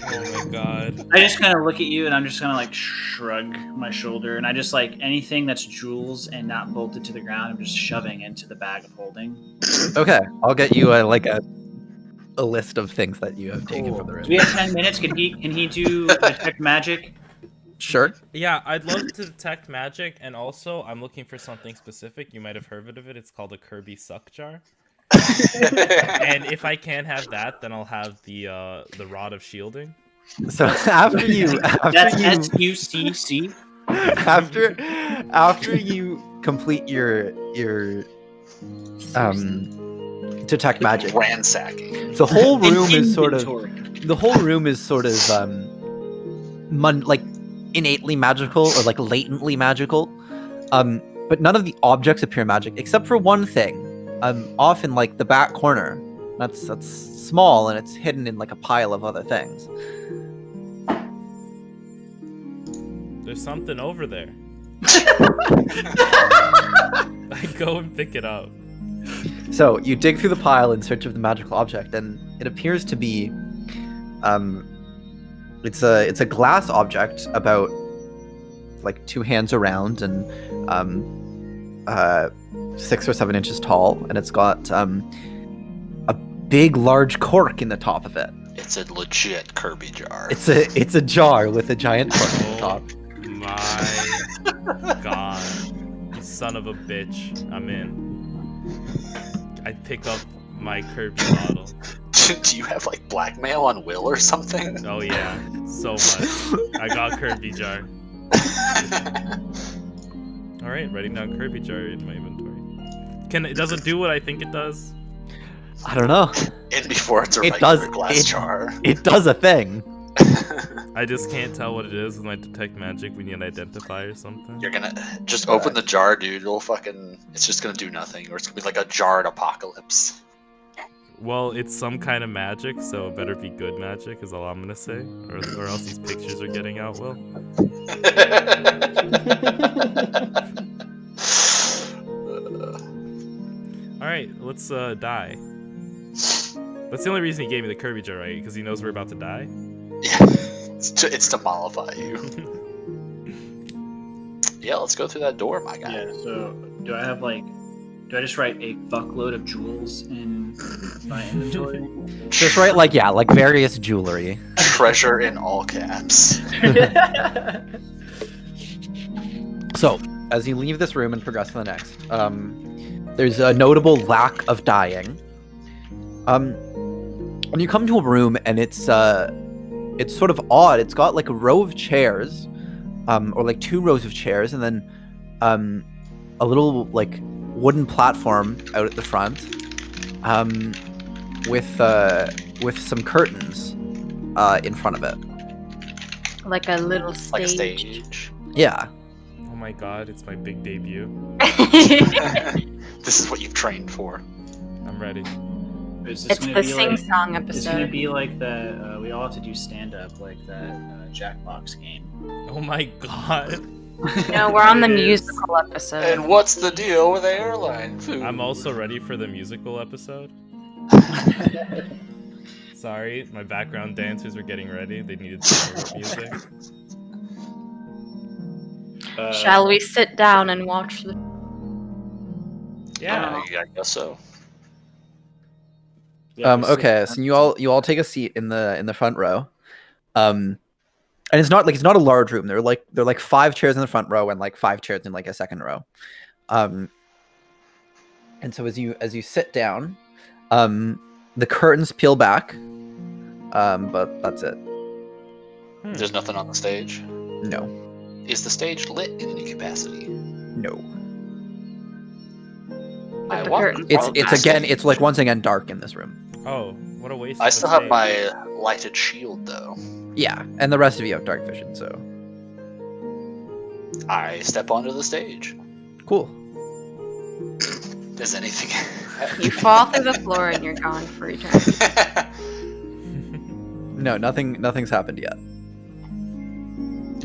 Oh my god. I just kind of look at you and I'm just kind of like shrug my shoulder and I just like anything that's jewels and not bolted to the ground, I'm just shoving into the bag of holding. Okay, I'll get you a list of things that you have taken from the Do room. we have 10 minutes? Can he do detect magic? Sure. Yeah, I'd love to detect magic, and also I'm looking for something specific. You might have heard of it. It's called a Kirby suck jar. And if I can't have that, then I'll have the rod of shielding. So after you That's SUCC. after you complete your detect magic, Ransacking. the whole room is sort of Inventory. like innately magical or like latently magical. But none of the objects appear magic except for one thing. Off in like the back corner. That's small and it's hidden in like a pile of other things. There's something over there. I go and pick it up. So you dig through the pile in search of the magical object, and it appears to be, it's a glass object about like 2 hands around and 6 or 7 inches tall, and it's got a big, large cork in the top of it. It's a legit Kirby jar. It's a jar with a giant cork in the top. My god. You son of a bitch. I'm in. I pick up my Kirby bottle. Do you have like blackmail on Will or something? Oh yeah, so much. I got Kirby jar. Alright, writing down Kirby jar in my inventory. Does it do what I think it does? I don't know. And before it's a It regular does- glass it- jar. It does a thing. I just can't tell what it is with my detect magic. We need to identify or something. You're gonna just open the jar, dude. It's just gonna do nothing, or it's gonna be like a jarred apocalypse. Well, it's some kind of magic, so it better be good magic, is all I'm gonna say. Or else these pictures are getting out, Will. Alright, let's die. That's the only reason he gave me the Kirby jar, right? Because he knows we're about to die? Yeah, it's to mollify you. Yeah, let's go through that door, my guy. Yeah, so do I just write a fuckload of jewels in my inventory? Just right, like various jewelry. Treasure in all caps. So, as you leave this room and progress to the next, there's a notable lack of dying. When you come to a room and it's sort of odd. It's got like a row of chairs, or like 2 rows of chairs, and then a little like wooden platform out at the front, with some curtains in front of it. Like a little Like a stage. stage. Yeah. Oh my god, it's my big debut. This is what you've trained for. I'm ready. Is this It's gonna the be sing-song like? It's gonna episode. be like that. We all have to do stand-up, like that Jackbox game. Oh my god. No, we're on the It is. musical episode. And what's the deal with airline food? I'm also ready for the musical episode. Sorry, my background dancers were getting ready. They needed some music. Shall we sit down and watch the? Yeah. I guess so. Yeah, we sit Okay, down. so you all take a seat in the front row. And it's not a large room. There are like 5 chairs in the front row and like 5 chairs in like a second row. And so as you sit down, the curtains peel back. But that's it. There's nothing on the stage. No. Is the stage lit in any capacity? No. I the walk curtains. It's around it's the again stage. it's like once again dark in this room. Oh, what a waste. I of a still have stage. my lighted shield though. Yeah, and the rest of you have dark vision, so I step onto the stage. cool. Does anything? You fall through the floor and you're gone for eternity. No, nothing's happened yet.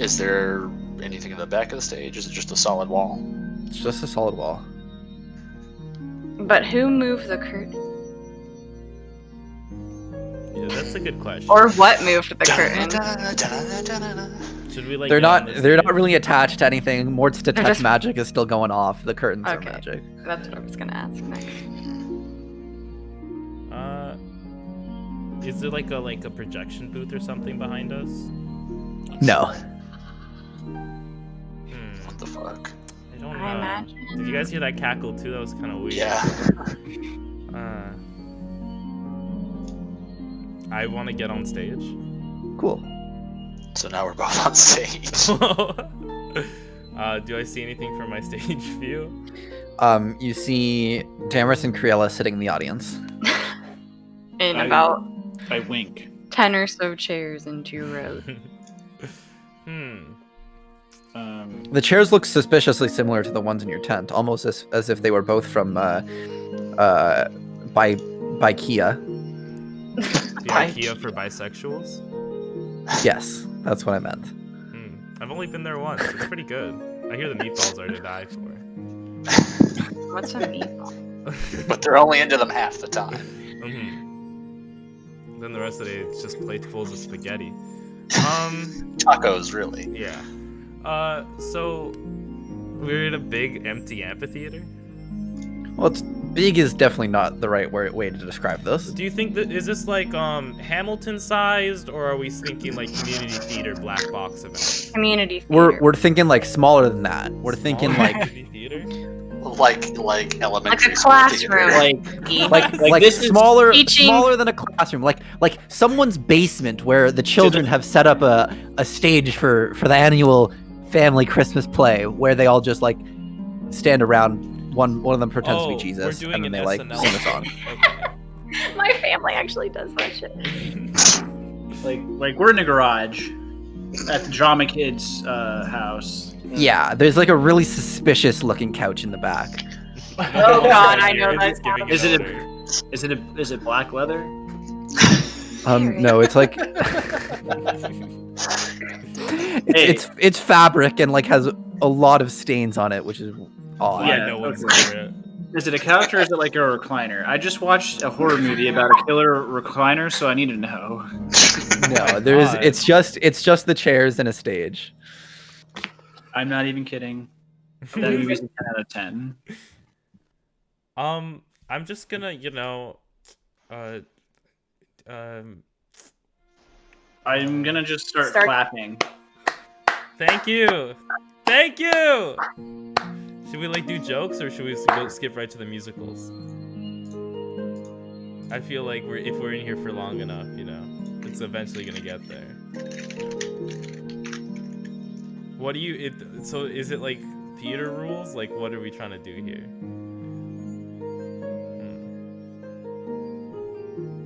Is there anything in the back of the stage? Is it just a solid wall? It's just a solid wall. But who moved the curtain? Yeah, that's a good question. Or what moved the curtain? Should we like? They're get on not this they're game? not really attached to anything. Mort's detect just- magic is still going off. The curtains are Okay. magic. That's what I was gonna ask next. Is there like a projection booth or something behind us? No. What the fuck? I don't know. I imagine. Did you guys hear that cackle too? That was kind of weird. Yeah. I want to get on stage. Cool. So now we're both on stage. Do I see anything from my stage view? You see Damaris and Criella sitting in the audience. In I- about I wink. 10 or so chairs in 2 rows. The chairs look suspiciously similar to the ones in your tent, almost as if they were both from by Kia. The IKEA for bisexuals? Yes, that's what I meant. I've only been there once. It's pretty good. I hear the meatballs are to die for. What's a meatball? But they're only into them half the time. Then the rest of the day it's just platefuls of spaghetti. Tacos, really. Yeah. So we're in a big empty amphitheater. Well, it's big is definitely not the right way to describe this. Do you think that is this like Hamilton sized, or are we thinking like community theater black box event? Community theater. We're thinking like smaller than that. We're thinking Smaller like community theater. Like elementary like a school classroom. theater. like this is smaller teaching- smaller than a classroom, like someone's basement where the children have set up a stage for the annual family Christmas play where they all just like stand around. One of them pretends to be We're Jesus, doing and then an they like SNL sing a song. Okay. My family actually does that shit. Like we're in a garage at the Drama Kids house. Yeah, there's like a really suspicious looking couch in the back. Oh god, I know It's that's giving Is it odor. Is it black leather? No, it's like Hey. it's fabric and like has a lot of stains on it, which is odd. Yeah, I know what's okay. over it. Is it a couch or is it like a recliner? I just watched a horror movie about a killer recliner, so I need to know. No, there's God. it's just the chairs and a stage. I'm not even kidding. That movie's a 10 out of 10. I'm just gonna, I'm gonna just start clapping. Thank you. Thank you. Should we like do jokes or should we go skip right to the musicals? I feel like if we're in here for long enough, it's eventually gonna get there. What do you? So is it like theater rules? Like what are we trying to do here?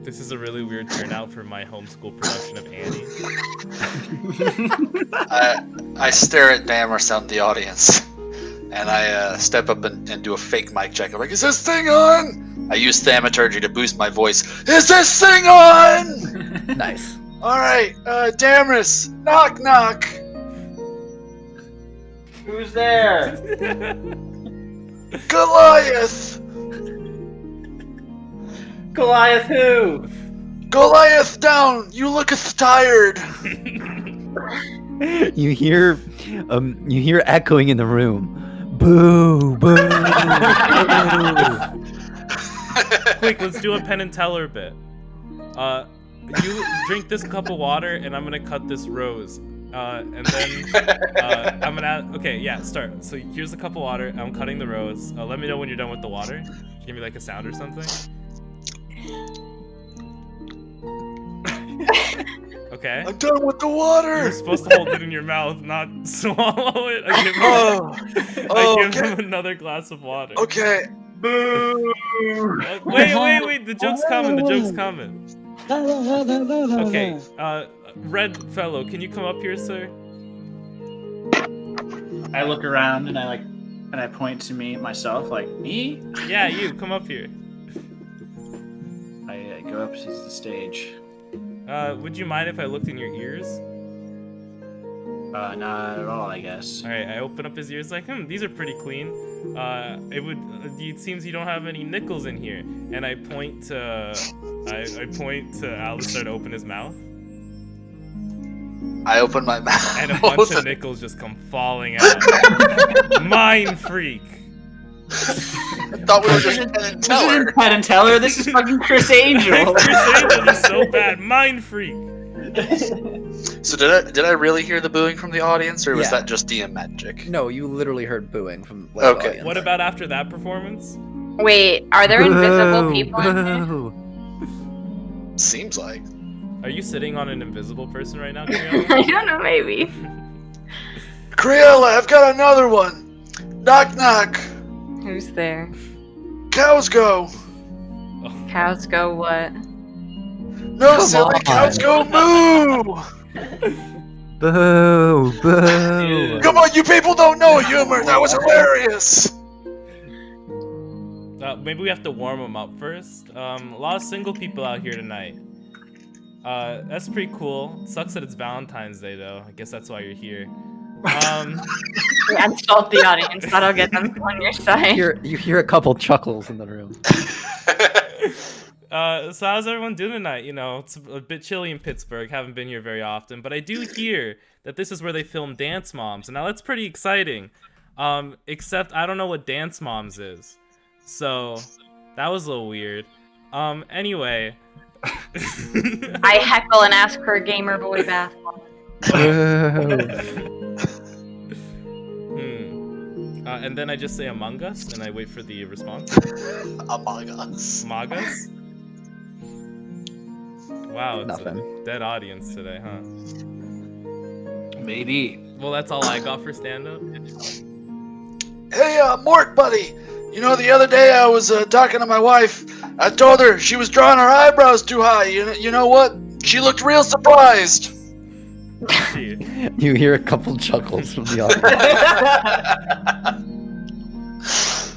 This is a really weird turnout for my homeschool production of Annie. I stare at Damaris out in the audience, and I step up and do a fake mic check. I'm like, "Is this thing on?" I use thaumaturgy to boost my voice. Is this thing on? Nice. All right, Damaris, knock knock. Who's there? Goliath. Goliath who? Goliath down. You looketh tired. You hear echoing in the room. Boo, boo, boo. Quick, let's do a Penn and Teller bit. You drink this cup of water, and I'm gonna cut this rose. And then I'm gonna okay, yeah, start. So here's a cup of water. I'm cutting the rose. Let me know when you're done with the water. Give me like a sound or something. Okay. I'm done with the water. You're supposed to hold it in your mouth, not swallow it. I give him another glass of water. Okay. Boo! Wait. The joke's coming. Okay. Red fellow, can you come up here, sir? I look around and I point to myself, like, me? Yeah, you come up here. I go up to the stage. Would you mind if I looked in your ears? Not at all, I guess. All right, I open up his ears, like, these are pretty clean. It seems you don't have any nickels in here. And I point to Alistair to open his mouth. I open my mouth. And a bunch of nickels just come falling out. Mind freak. I thought we were just Penn and Teller. Penn and Teller. This is fucking Chris Angel. Chris Angel is so bad. Mind freak. So did I really hear the booing from the audience, or was Yeah. that just DM magic? No, you literally heard booing from the Okay. audience. What about after that performance? Wait, are there invisible Boo, people in here? boo. Seems like. Are you sitting on an invisible person right now, Gabrielle? I don't know, maybe. Criella, I've got another one. Knock knock. Who's there? Cows go. Cows go what? No, Come silly on. cows go moo. Boo, boo. Come on, you people don't know humor. That was hilarious. Maybe we have to warm them up first. A lot of single people out here tonight. That's pretty cool. Sucks that it's Valentine's Day, though. I guess that's why you're here. Insult the audience. That'll get them on your side. You hear a couple chuckles in the room. So how's everyone doing tonight? You know, it's a bit chilly in Pittsburgh. Haven't been here very often, but I do hear that this is where they film Dance Moms, and now that's pretty exciting. Except I don't know what Dance Moms is, so that was a little weird. Anyway. I heckle and ask for a Gamer Boy bath. And then I just say Among Us, and I wait for the response. Among Us. Among Us? Wow, it's Nothing. a dead audience today, huh? Maybe. Well, that's all I got for stand-up. Hey, Mort, buddy. You know, the other day I was talking to my wife. I told her she was drawing her eyebrows too high. You know what? She looked real surprised. Shit. You hear a couple chuckles from the audience.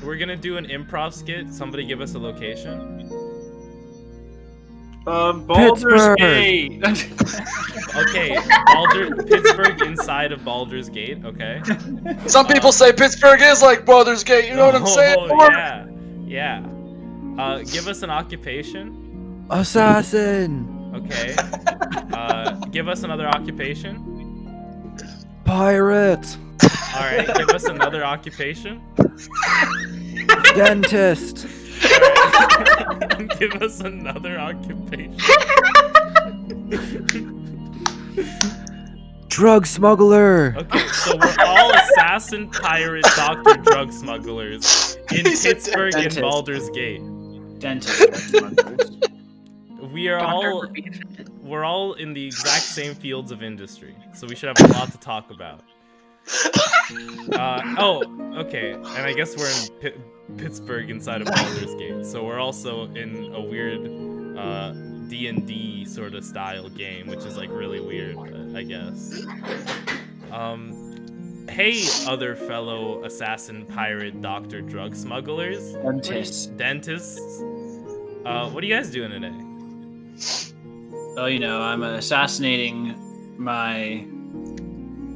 We're gonna do an improv skit. Somebody give us a location. Baldur's Pittsburgh. Gate. Okay, Pittsburgh inside of Baldur's Gate, okay? Some people say Pittsburgh is like Baldur's Gate. You know what I'm saying, Mort? Yeah. Give us an occupation. Assassin. Okay. Give us another occupation. Pirate. Alright, give us another occupation. Dentist. Alright. Give us another occupation. Drug smuggler. Okay, so we're all assassin, pirate, doctor, drug smugglers in He said Pittsburgh and dentist. Baldur's Gate. Dentist. We are Doctor all would be offended. we're all in the exact same fields of industry, so we should have a lot to talk about. Okay, and I guess we're in Pittsburgh inside of Baldur's Gate, so we're also in a weird D&D sort of style game, which is like really weird, I guess. Hey, other fellow assassin, pirate, doctor, drug smugglers, dentists. What are you guys doing today? Well, I'm assassinating my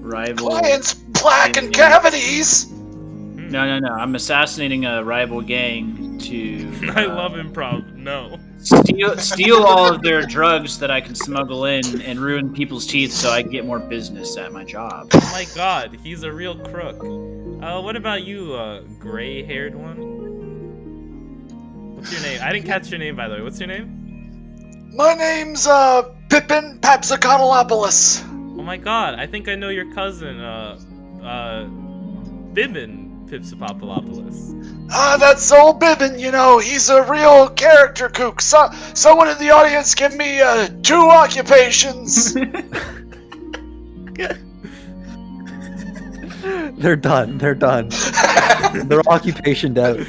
rival. Clients, plaque, and cavities. No. I'm assassinating a rival gang to. I love improv. No. Steal all of their drugs that I can smuggle in and ruin people's teeth so I can get more business at my job. Oh my god, he's a real crook. What about you, gray-haired one? What's your name? I didn't catch your name, by the way. What's your name? My name's Pippin Papsaconolopoulos. Oh my god, I think I know your cousin, Bibbin Pipsapopoulos. That's old Bibbin, he's a real character kook. Someone in the audience give me 2 occupations. They're done. They're occupationed out.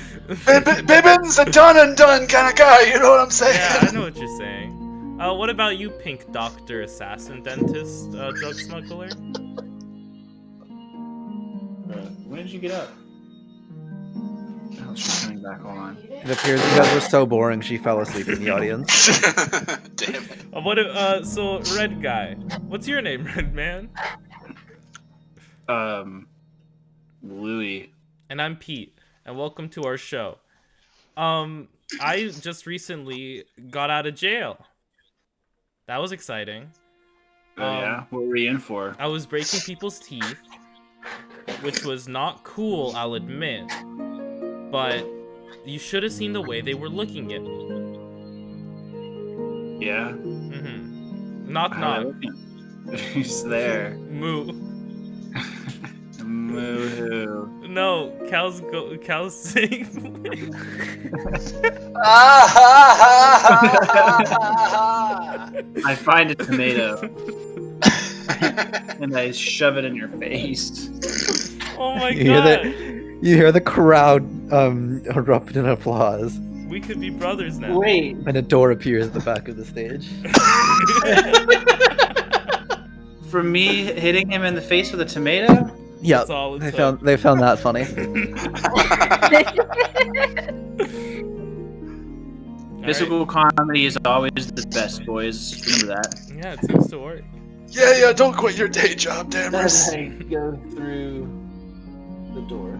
Bibbin's a done and done kind of guy, you know what I'm saying? Yeah, I know what you're saying. What about you, pink doctor, assassin, dentist, drug smuggler? When did you get up? Oh, she's coming back. Hold on. It appears you guys were so boring she fell asleep in the audience. Damn it. So red guy. What's your name, red man? Louis. And I'm Pete, and welcome to our show. I just recently got out of jail. That was exciting. Yeah? What were you in for? I was breaking people's teeth, which was not cool, I'll admit. But you should have seen the way they were looking at me. Yeah? Mm-hmm. Knock, knock. Who's there? Moo. Moo-hoo. No, Cal's saying. I find a tomato. And I shove it in your face. Oh my god. You hear the crowd erupt in applause. We could be brothers now. Wait. And a door appears at the back of the stage. For me hitting him in the face with a tomato? Yeah, That's all it they took. found that funny. Physical comedy is always the best, boys. Remember that. Yeah, it seems to work. Yeah, don't quit your day job, Dammers. Go through the door.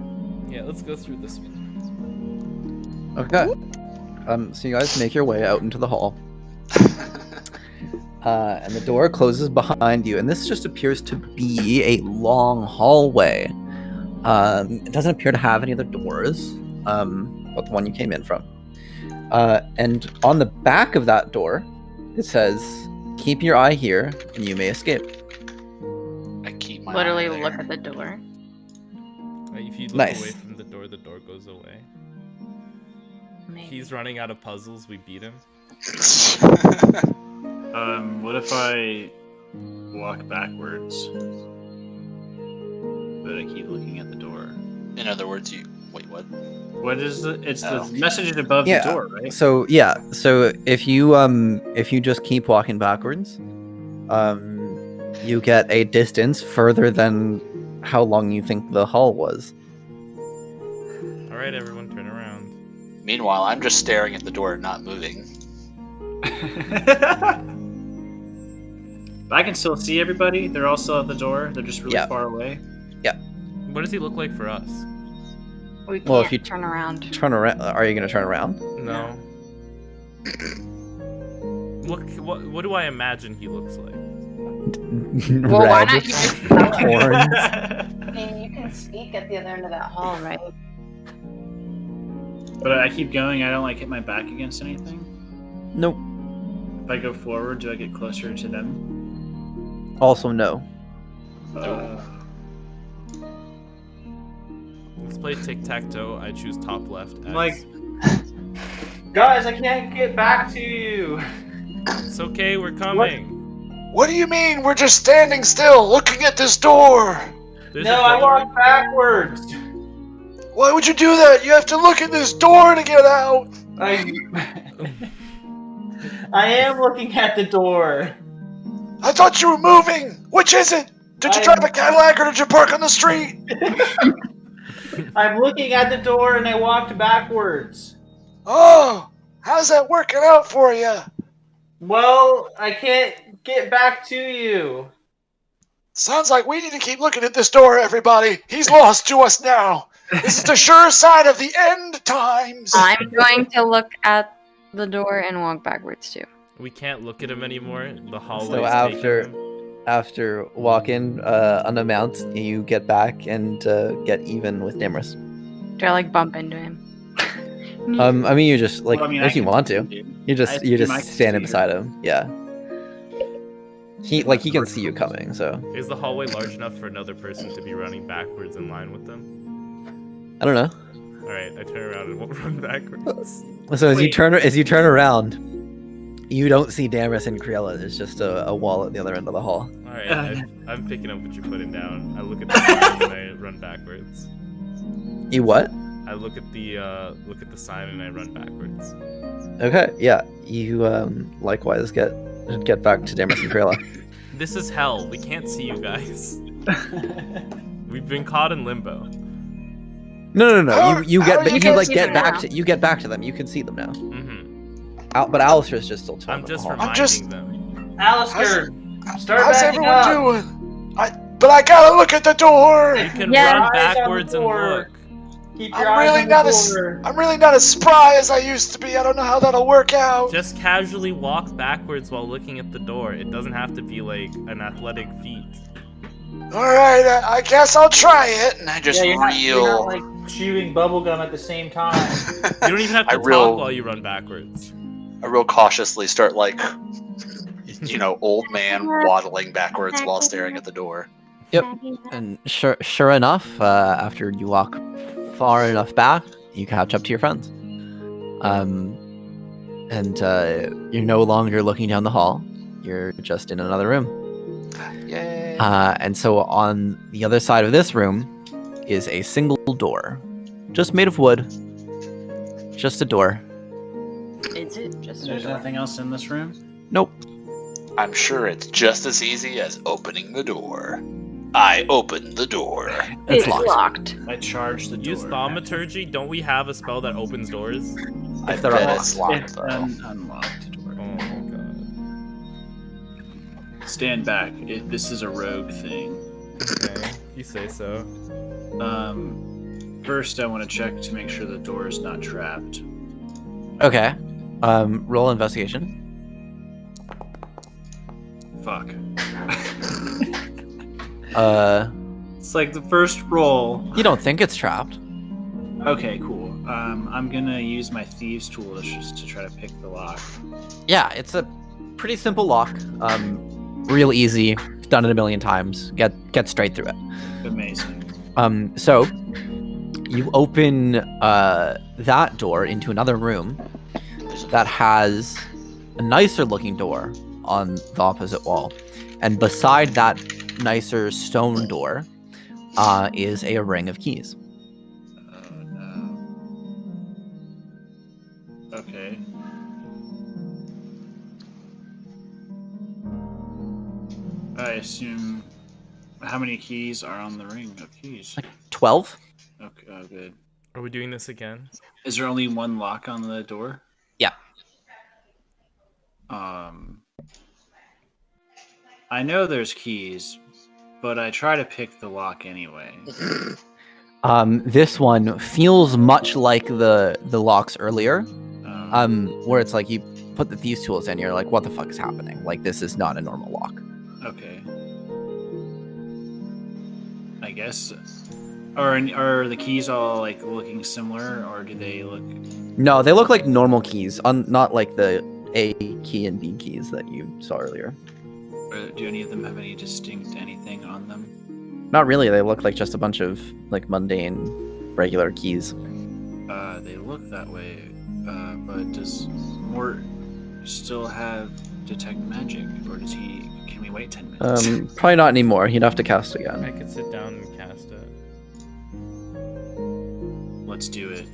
Yeah, let's go through this one. Okay. So you guys make your way out into the hall. And the door closes behind you, and this just appears to be a long hallway. It doesn't appear to have any other doors, but the one you came in from. And on the back of that door, it says, "Keep your eye here, and you may escape." I keep my Literally eye there. look at the door. If you look Nice. away from the door goes away. Maybe. He's running out of puzzles, we beat him. What if I walk backwards? But I keep looking at the door. In other words, wait, what? What is the? It's Oh. the message above Yeah. the door, right? So if you just keep walking backwards, you get a distance further than how long you think the hall was. Alright, everyone, turn around. Meanwhile, I'm just staring at the door, not moving. I can still see everybody. They're all still at the door. They're just really Yeah. far away. What does he look like for us? We can't Well, if you- turn around. Turn around. Are you gonna turn around? No. What do I imagine he looks like? Well, why Red not you just tell us? horns. I mean, you can speak at the other end of that hall, right? But I keep going. I don't hit my back against anything. Nope. If I go forward, do I get closer to them? Also no. Let's play tic-tac-toe. I choose top left. X. Guys, I can't get back to you. It's okay, we're coming. What do you mean? We're just standing still, looking at this door. There's No, a I door. walked backwards. Why would you do that? You have to look at this door to get out. I am looking at the door. I thought you were moving. Which is it? Did you drive a Cadillac or did you park on the street? I'm looking at the door and I walked backwards. Oh, how's that working out for you? Well, I can't get back to you. Sounds like we need to keep looking at this door, everybody. He's lost to us now. This is the sure sign of the end times. I'm going to look at the door and walk backwards too. We can't look at him anymore. The hallway. So after walking on a mount, you get back and get even with Damaris. Do I bump into him? I mean, you just Well, I mean, if I you can want see to, him, dude. you I just assume I can stand see beside him. Yeah. He can see you coming, so Is the hallway large enough for another person to be running backwards in line with them? I don't know. All right, I turn around and won't run backwards. So as you Wait. turn around, you don't see Damaris and Criella. There's just a wall at the other end of the hall. All right, I'm picking up what you're putting down. I look at the sign and I run backwards. You what? I look at the sign and I run backwards. Okay, yeah. You likewise get back to Damaris and Criella. This is hell. We can't see you guys. We've been caught in limbo. No. You get you can see them now. you get back to them. You can see them now. Mm-hmm. But Alistair's just still chilling I'm in just the hall. reminding them. Alistair, start How's backing everyone up. doing? But I gotta look at the door. You can Yeah. run Eyes on the backwards and door. look. Keep your I'm eyes really on not the as door. I'm really not as spry as I used to be. I don't know how that'll work out. Just casually walk backwards while looking at the door. It doesn't have to be like an athletic feat. All right, I guess I'll try it. And I just You're reel. not like chewing bubblegum at the same time. You don't even have to I talk real- while you run backwards. I real cautiously start old man waddling backwards while staring at the door. Yep. And sure enough, after you walk far enough back, you catch up to your friends. And you're no longer looking down the hall. You're just in another room. Yay! And so on the other side of this room is a single door, just made of wood. Just a door. Is it just There's nothing else in this room? Nope. I'm sure it's just as easy as opening the door. I opened the door. It's It's locked. locked. I charged the door. Use thaumaturgy. Don't we have a spell that opens doors? I they're bet unlocked. it's locked It's though. an unlocked door. Oh god. Stand back. This is a rogue thing. Okay, you say so. First, I want to check to make sure the door is not trapped. Okay. Roll investigation. Fuck. It's like the first roll. You don't think it's trapped? Okay, cool. I'm gonna use my thieves tool just to try to pick the lock. Yeah, it's a pretty simple lock. Real easy. Done it a million times. Get straight through it. Amazing. So you open that door into another room that has a nicer looking door on the opposite wall, and beside that nicer stone door is a ring of keys. Oh no. Okay. I assume. How many keys are on the ring of keys? 12. Okay, oh, good. Are we doing this again? Is there only one lock on the door? Yeah. I know there's keys, but I try to pick the lock anyway. This one feels much like the locks earlier. Where it's like you put the thieves tools in, you're like, what the fuck is happening? Like, this is not a normal lock. Okay. I guess. Are the keys all like looking similar, or do they look? No, they look like normal keys, not like the A key and B keys that you saw earlier. Or do any of them have any distinct anything on them? Not really. They look like just a bunch of like mundane, regular keys. They look that way, but does Mort still have detect magic, or does he? Can we wait 10 minutes? Probably not anymore. He'd have to cast I again. could sit down and cast it. Let's do it.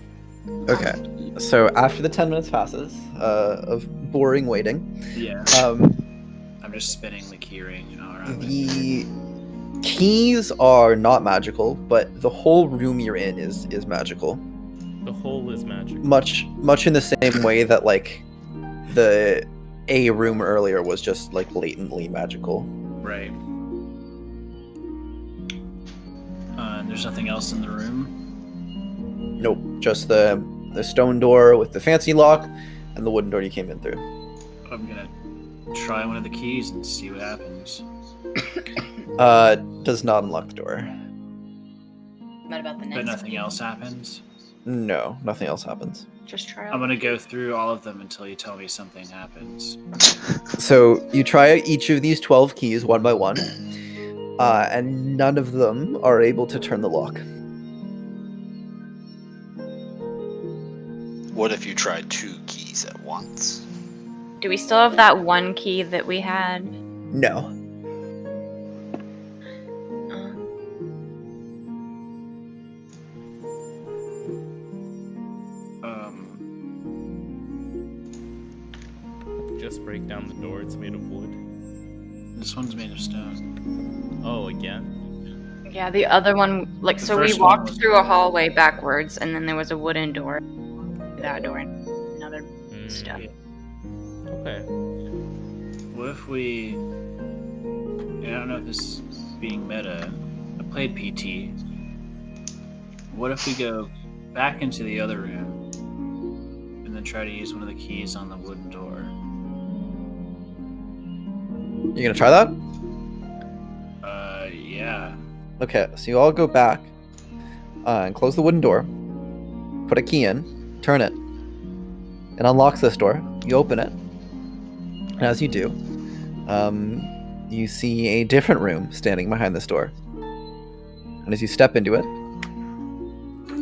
Okay. So after the 10 minutes passes of boring waiting, Yeah. um, I'm just spinning the key ring around. the keys are not magical, but the whole room you're in is magical. The hole is magic. Much in the same way that like the A room earlier was just like latently magical. Right. And there's nothing else in the room. Nope, just the stone door with the fancy lock and the wooden door you came in through. I'm gonna try one of the keys and see what happens. Does not unlock the door. What about the next? But nothing else happens. No, nothing else happens. Just try. I'm gonna go through all of them until you tell me something happens. So you try out each of these 12 keys one by one, and none of them are able to turn the lock. What if you tried 2 keys at once? Do we still have that one key that we had? No. Just break down the door. It's made of wood. This one's made of stone. Oh, again? Yeah, the other one, like, The so we first one walked was- through a hallway backwards, and then there was a wooden door. That door and another stuff. Okay. What if we? I don't know if this is being meta. I played PT. What if we go back into the other room and then try to use one of the keys on the wooden door? You gonna try that? Yeah. Okay, so you all go back and close the wooden door, put a key in, turn it. It unlocks this door. You open it. And as you do, you see a different room standing behind this door. And as you step into it,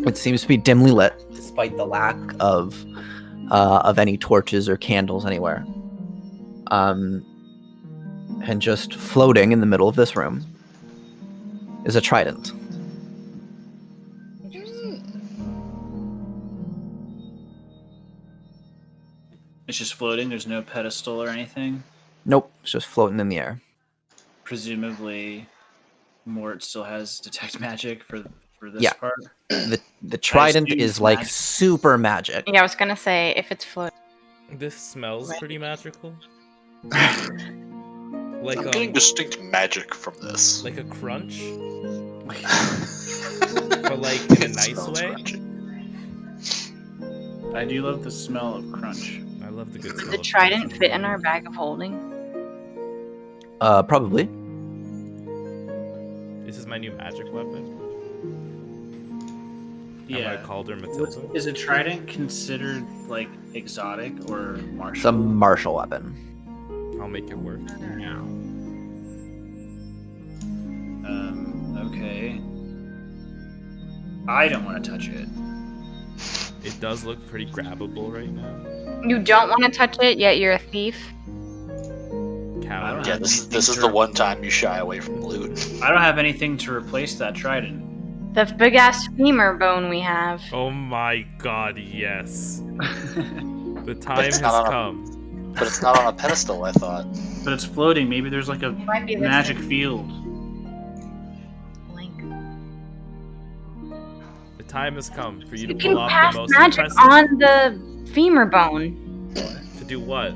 it seems to be dimly lit, despite the lack of any torches or candles anywhere. And just floating in the middle of this room is a trident. It's just floating. There's no pedestal or anything. Nope, it's just floating in the air. Presumably, Mort still has detect magic for this Yeah. part. The trident use is like magic. super magic. Yeah, I was gonna say, if it's floating. This smells Right. pretty magical. I'm getting distinct magic from this. like a crunch, but like in a It nice smells way. crunchy. I do love the smell of crunch. I love the good Does smell. the of trident crunch. fit in our bag of holding? Probably. This is my new magic weapon. Yeah. I called her Matilda. Is a trident considered like exotic or martial? It's a martial weapon. I'll make it work. Okay. I don't want to touch it. It does look pretty grabbable right now. You don't want to touch it, yet you're a thief? Coward. Yeah, this is the one time you shy away from loot. I don't have anything to replace that trident. The big ass femur bone we have. Oh my god, yes. The time it's has not on a- come. But it's not on a pedestal, I thought. But it's floating. Maybe there's like a Might be this magic field. link. The time has come for you to You pull can off pass the most magic impressive. on the femur bone. To do what?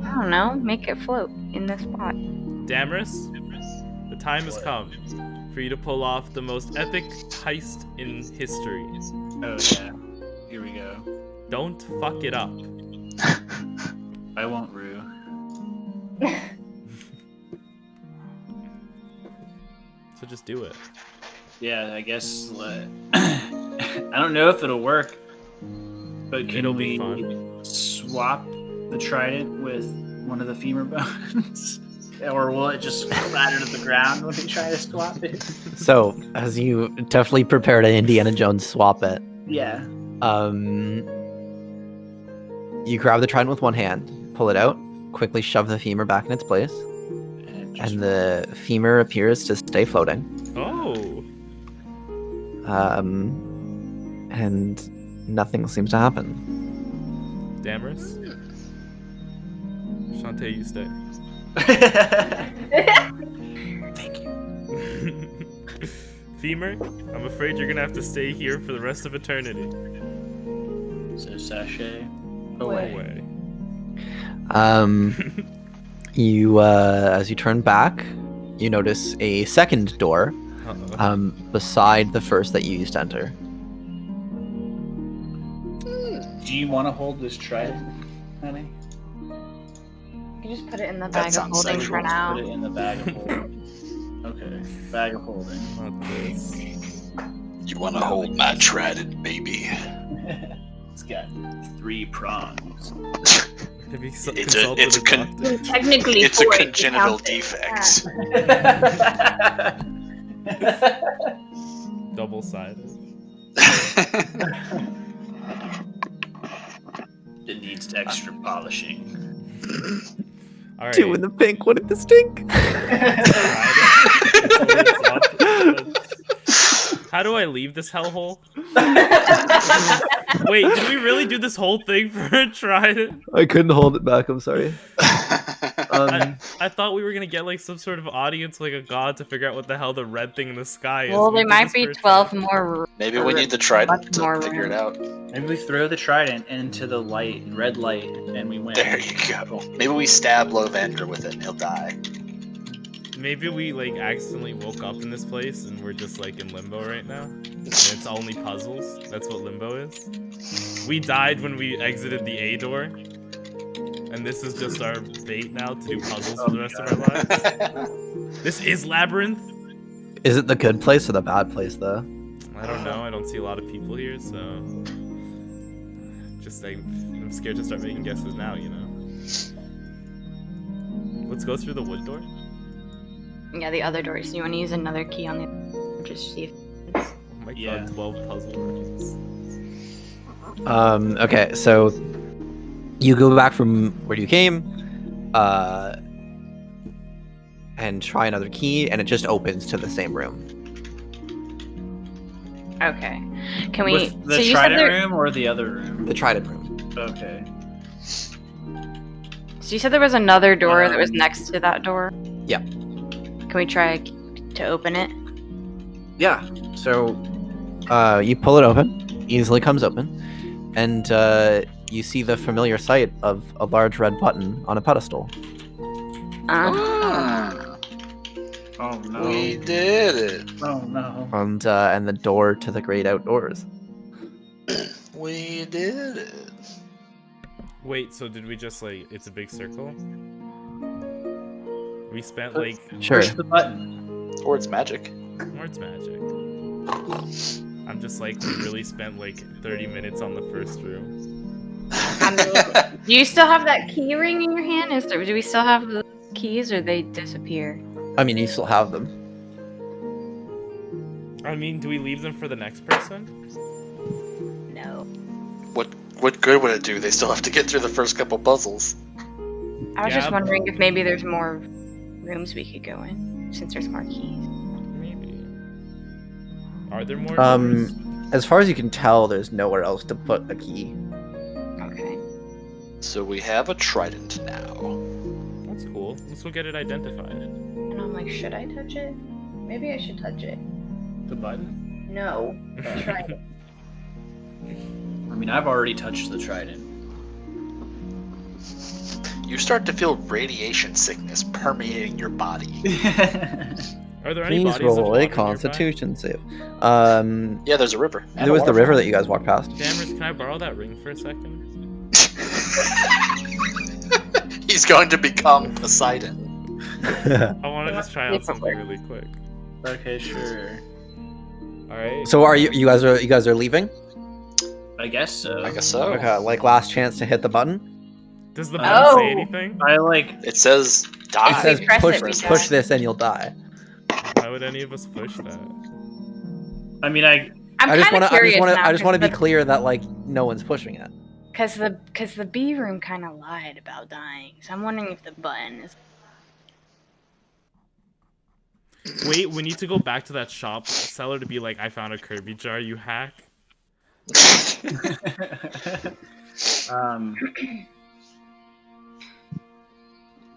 I don't know. Make it float in this spot. Damaris, the time has come for you to pull off the most epic heist in history. Oh yeah. Here we go. Don't fuck it up. I won't rue. So just do it. Yeah, I guess. I don't know if it'll work. But can It'll be we fun. swap the trident with one of the femur bones? Or will it just clatter to the ground when we try to swap it? So, as you definitely prepare to Indiana Jones swap it, Yeah. you grab the trident with one hand, pull it out, quickly shove the femur back in its place, and the femur appears to stay floating. Oh, And nothing seems to happen. Damaris? Shantae, you stay. Thank you. Femur, I'm afraid you're gonna have to stay here for the rest of eternity. So sashay Away. away. You as you turn back, you notice a second door Uh-oh. beside the first that you used to enter. Do you want to hold this trident, honey? You can just put it in the That bag of sounds holding sexual. for now. Put it in the bag of holding. Okay, bag of holding. Not this. You want to hold my trident, baby? It's got 3 prongs. Have you It's a consulted a con- doctor? Technically, It's a 4 congenital counts as defect. Double-sided. It needs extra polishing. All right. 2 in the pink, 1 in the stink. How do I leave this hellhole? Wait, did we really do this whole thing for a trident? I couldn't hold it back. I'm sorry. I thought we were gonna get like some sort of audience, like a god, to figure out what the hell the red thing in the sky is. Well, We there did might this be for a 12 trident. more. Maybe we need the trident More to figure it out. Maybe we throw the trident into the light, red light, and we win. There you go. Maybe we stab Lovendra with it and he'll die. Maybe we like accidentally woke up in this place and we're just like in limbo right now. And it's only puzzles. That's what limbo is. We died when we exited the A door. And this is just our fate now to do puzzles for the rest of our lives. This is Labyrinth? Is it the good place or the bad place, though? I don't know. I don't see a lot of people here, so just I'm scared to start making guesses now, you know. Let's go through the wood door. Yeah, the other doors. You want to use another key on the just see if Oh my Yeah. god, 12 puzzle rooms. Okay, so you go back from where you came, and try another key, and it just opens to the same room. Okay. Can we? With the so you said trident there, room or the other room? The trident room. Okay. So you said there was another door that was next to that door. Yeah. Can we try to open it? Yeah. So, you pull it open, easily comes open, and you see the familiar sight of a large red button on a pedestal. Oh no. We did it. Oh no. And the door to the great outdoors. We did it. Wait, so did we just like, it's a big circle? We spent like, Sure. Push the button. Or it's magic. or it's magic. I'm just like, we really spent like 30 minutes on the first room. I mean, do you still have that key ring in your hand? Do we still have the keys, or they disappear? I mean, you still have them. I mean, do we leave them for the next person? No. What good would it do? They still have to get through the first couple puzzles. I was Yeah. just wondering if maybe there's more rooms we could go in, since there's more keys. Maybe. Are there more Um, doors? As far as you can tell, there's nowhere else to put a key. Okay. So we have a trident now. That's cool. Let's go get it identified. And I'm like, should I touch it? Maybe I should touch it. The button? No. Try it. I mean, I've already touched the trident. You start to feel radiation sickness permeating your body. Are there any Please bodies of roll water a Constitution save. Yeah, there's a river. and There a was the river waterfall. that you guys walked past. Damaris, can I borrow that ring for a second? He's going to become Poseidon. I want to just try out something really quick. Okay, sure. All right. So are you guys are leaving? I guess so. I guess so. Okay, like last chance to hit the button. Does the button Oh. say anything? I like. It says die. It says press push it, we push die. this and you'll die. Why would any of us push that? I mean, I. I'm I just kind want of to curious now. I just want to be clear that like no one's pushing it. Because the B room kind of lied about dying, so I'm wondering if the button is. Wait, we need to go back to that shop seller to be like, I found a Kirby jar, you hack.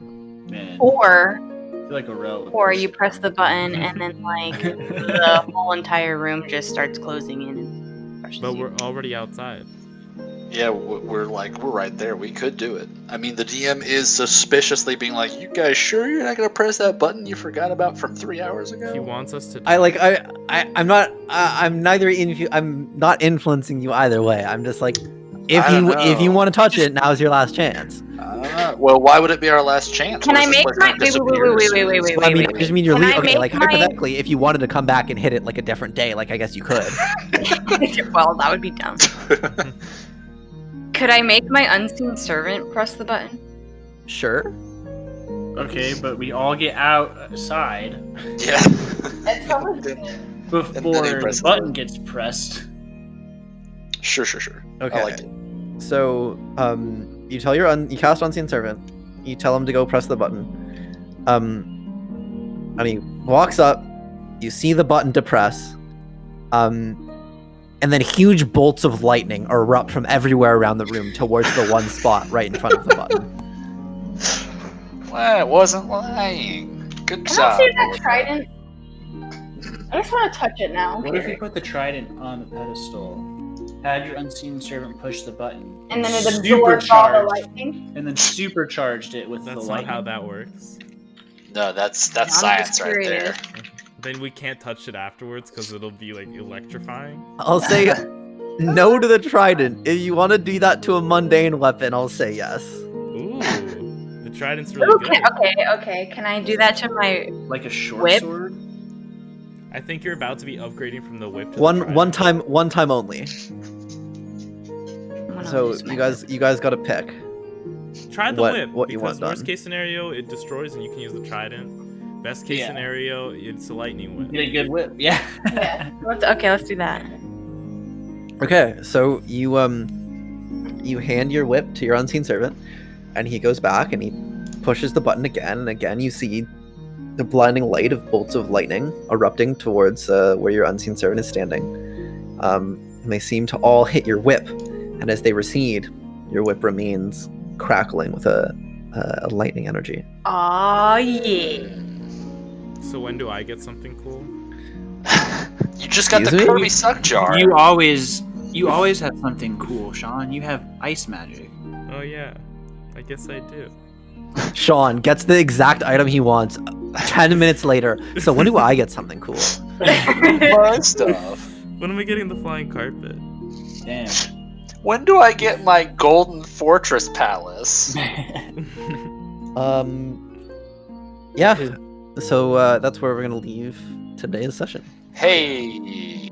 Man, Or I feel like a row. you press the button and then like the whole entire room just starts closing in and rushes But you. we're already outside. Yeah, we're right there. We could do it. I mean, the DM is suspiciously being like, "You guys sure you're not gonna press that button you forgot about from 3 hours ago?" He wants us to. I'm not. I'm not influencing you either way. I'm just like, if I don't you know. want to touch it, now's your last chance. Well, why would it be our last chance? Can What I is this make place my gonna disappear as soon as Well, I mean, we I just mean you're Can I okay. make Like my- hypothetically, if you wanted to come back and hit it like a different day, like I guess you could. Well, that would be dumb. Could I make my unseen servant press the button? Sure. Okay, but we all get outside Yeah. before the presses button it. gets pressed. Sure. Okay. I like it. So, you tell you cast Unseen Servant. You tell him to go press the button. And he walks up. You see the button to press. And then huge bolts of lightning erupt from everywhere around the room towards the one spot right in front of the button. Well, it wasn't lying. Good Can job. I see that trident? I just want to touch it now. What if you put the trident on the pedestal, had your unseen servant push the button, And then it absorbs all the lightning? and then supercharged it with That's the not lightning? how that works. No, that's I'm science just right there. curious. Then we can't touch it afterwards because it'll be like electrifying. I'll say no to the trident. If you want to do that to a mundane weapon, I'll say yes. Ooh, the trident's really Okay, good. okay. Can I do that to my... Like a short Whip? sword? I think you're about to be upgrading from the whip to the One trident. time only. I'm gonna So lose my you guys got to pick. Try the what- whip. what you because want worst done. case scenario, it destroys and you can use the trident. Best case Yeah. scenario, it's a lightning whip. Get a good whip. Yeah. Yeah. Let's do that. Okay, so you hand your whip to your unseen servant, and he goes back and he pushes the button again, and again you see the blinding light of bolts of lightning erupting towards where your unseen servant is standing. And they seem to all hit your whip, and as they recede, your whip remains crackling with a lightning energy. Aw, yeah. So when do I get something cool? You just got Excuse the me? Kirby suck jar. You always have something cool, Sean. You have ice magic. Oh yeah, I guess I do. Sean gets the exact item he wants 10 minutes later. So when do I get something cool? Fun stuff. When am I getting the flying carpet? Damn. When do I get my golden fortress palace? Yeah. So that's where we're gonna leave today's session. Hey.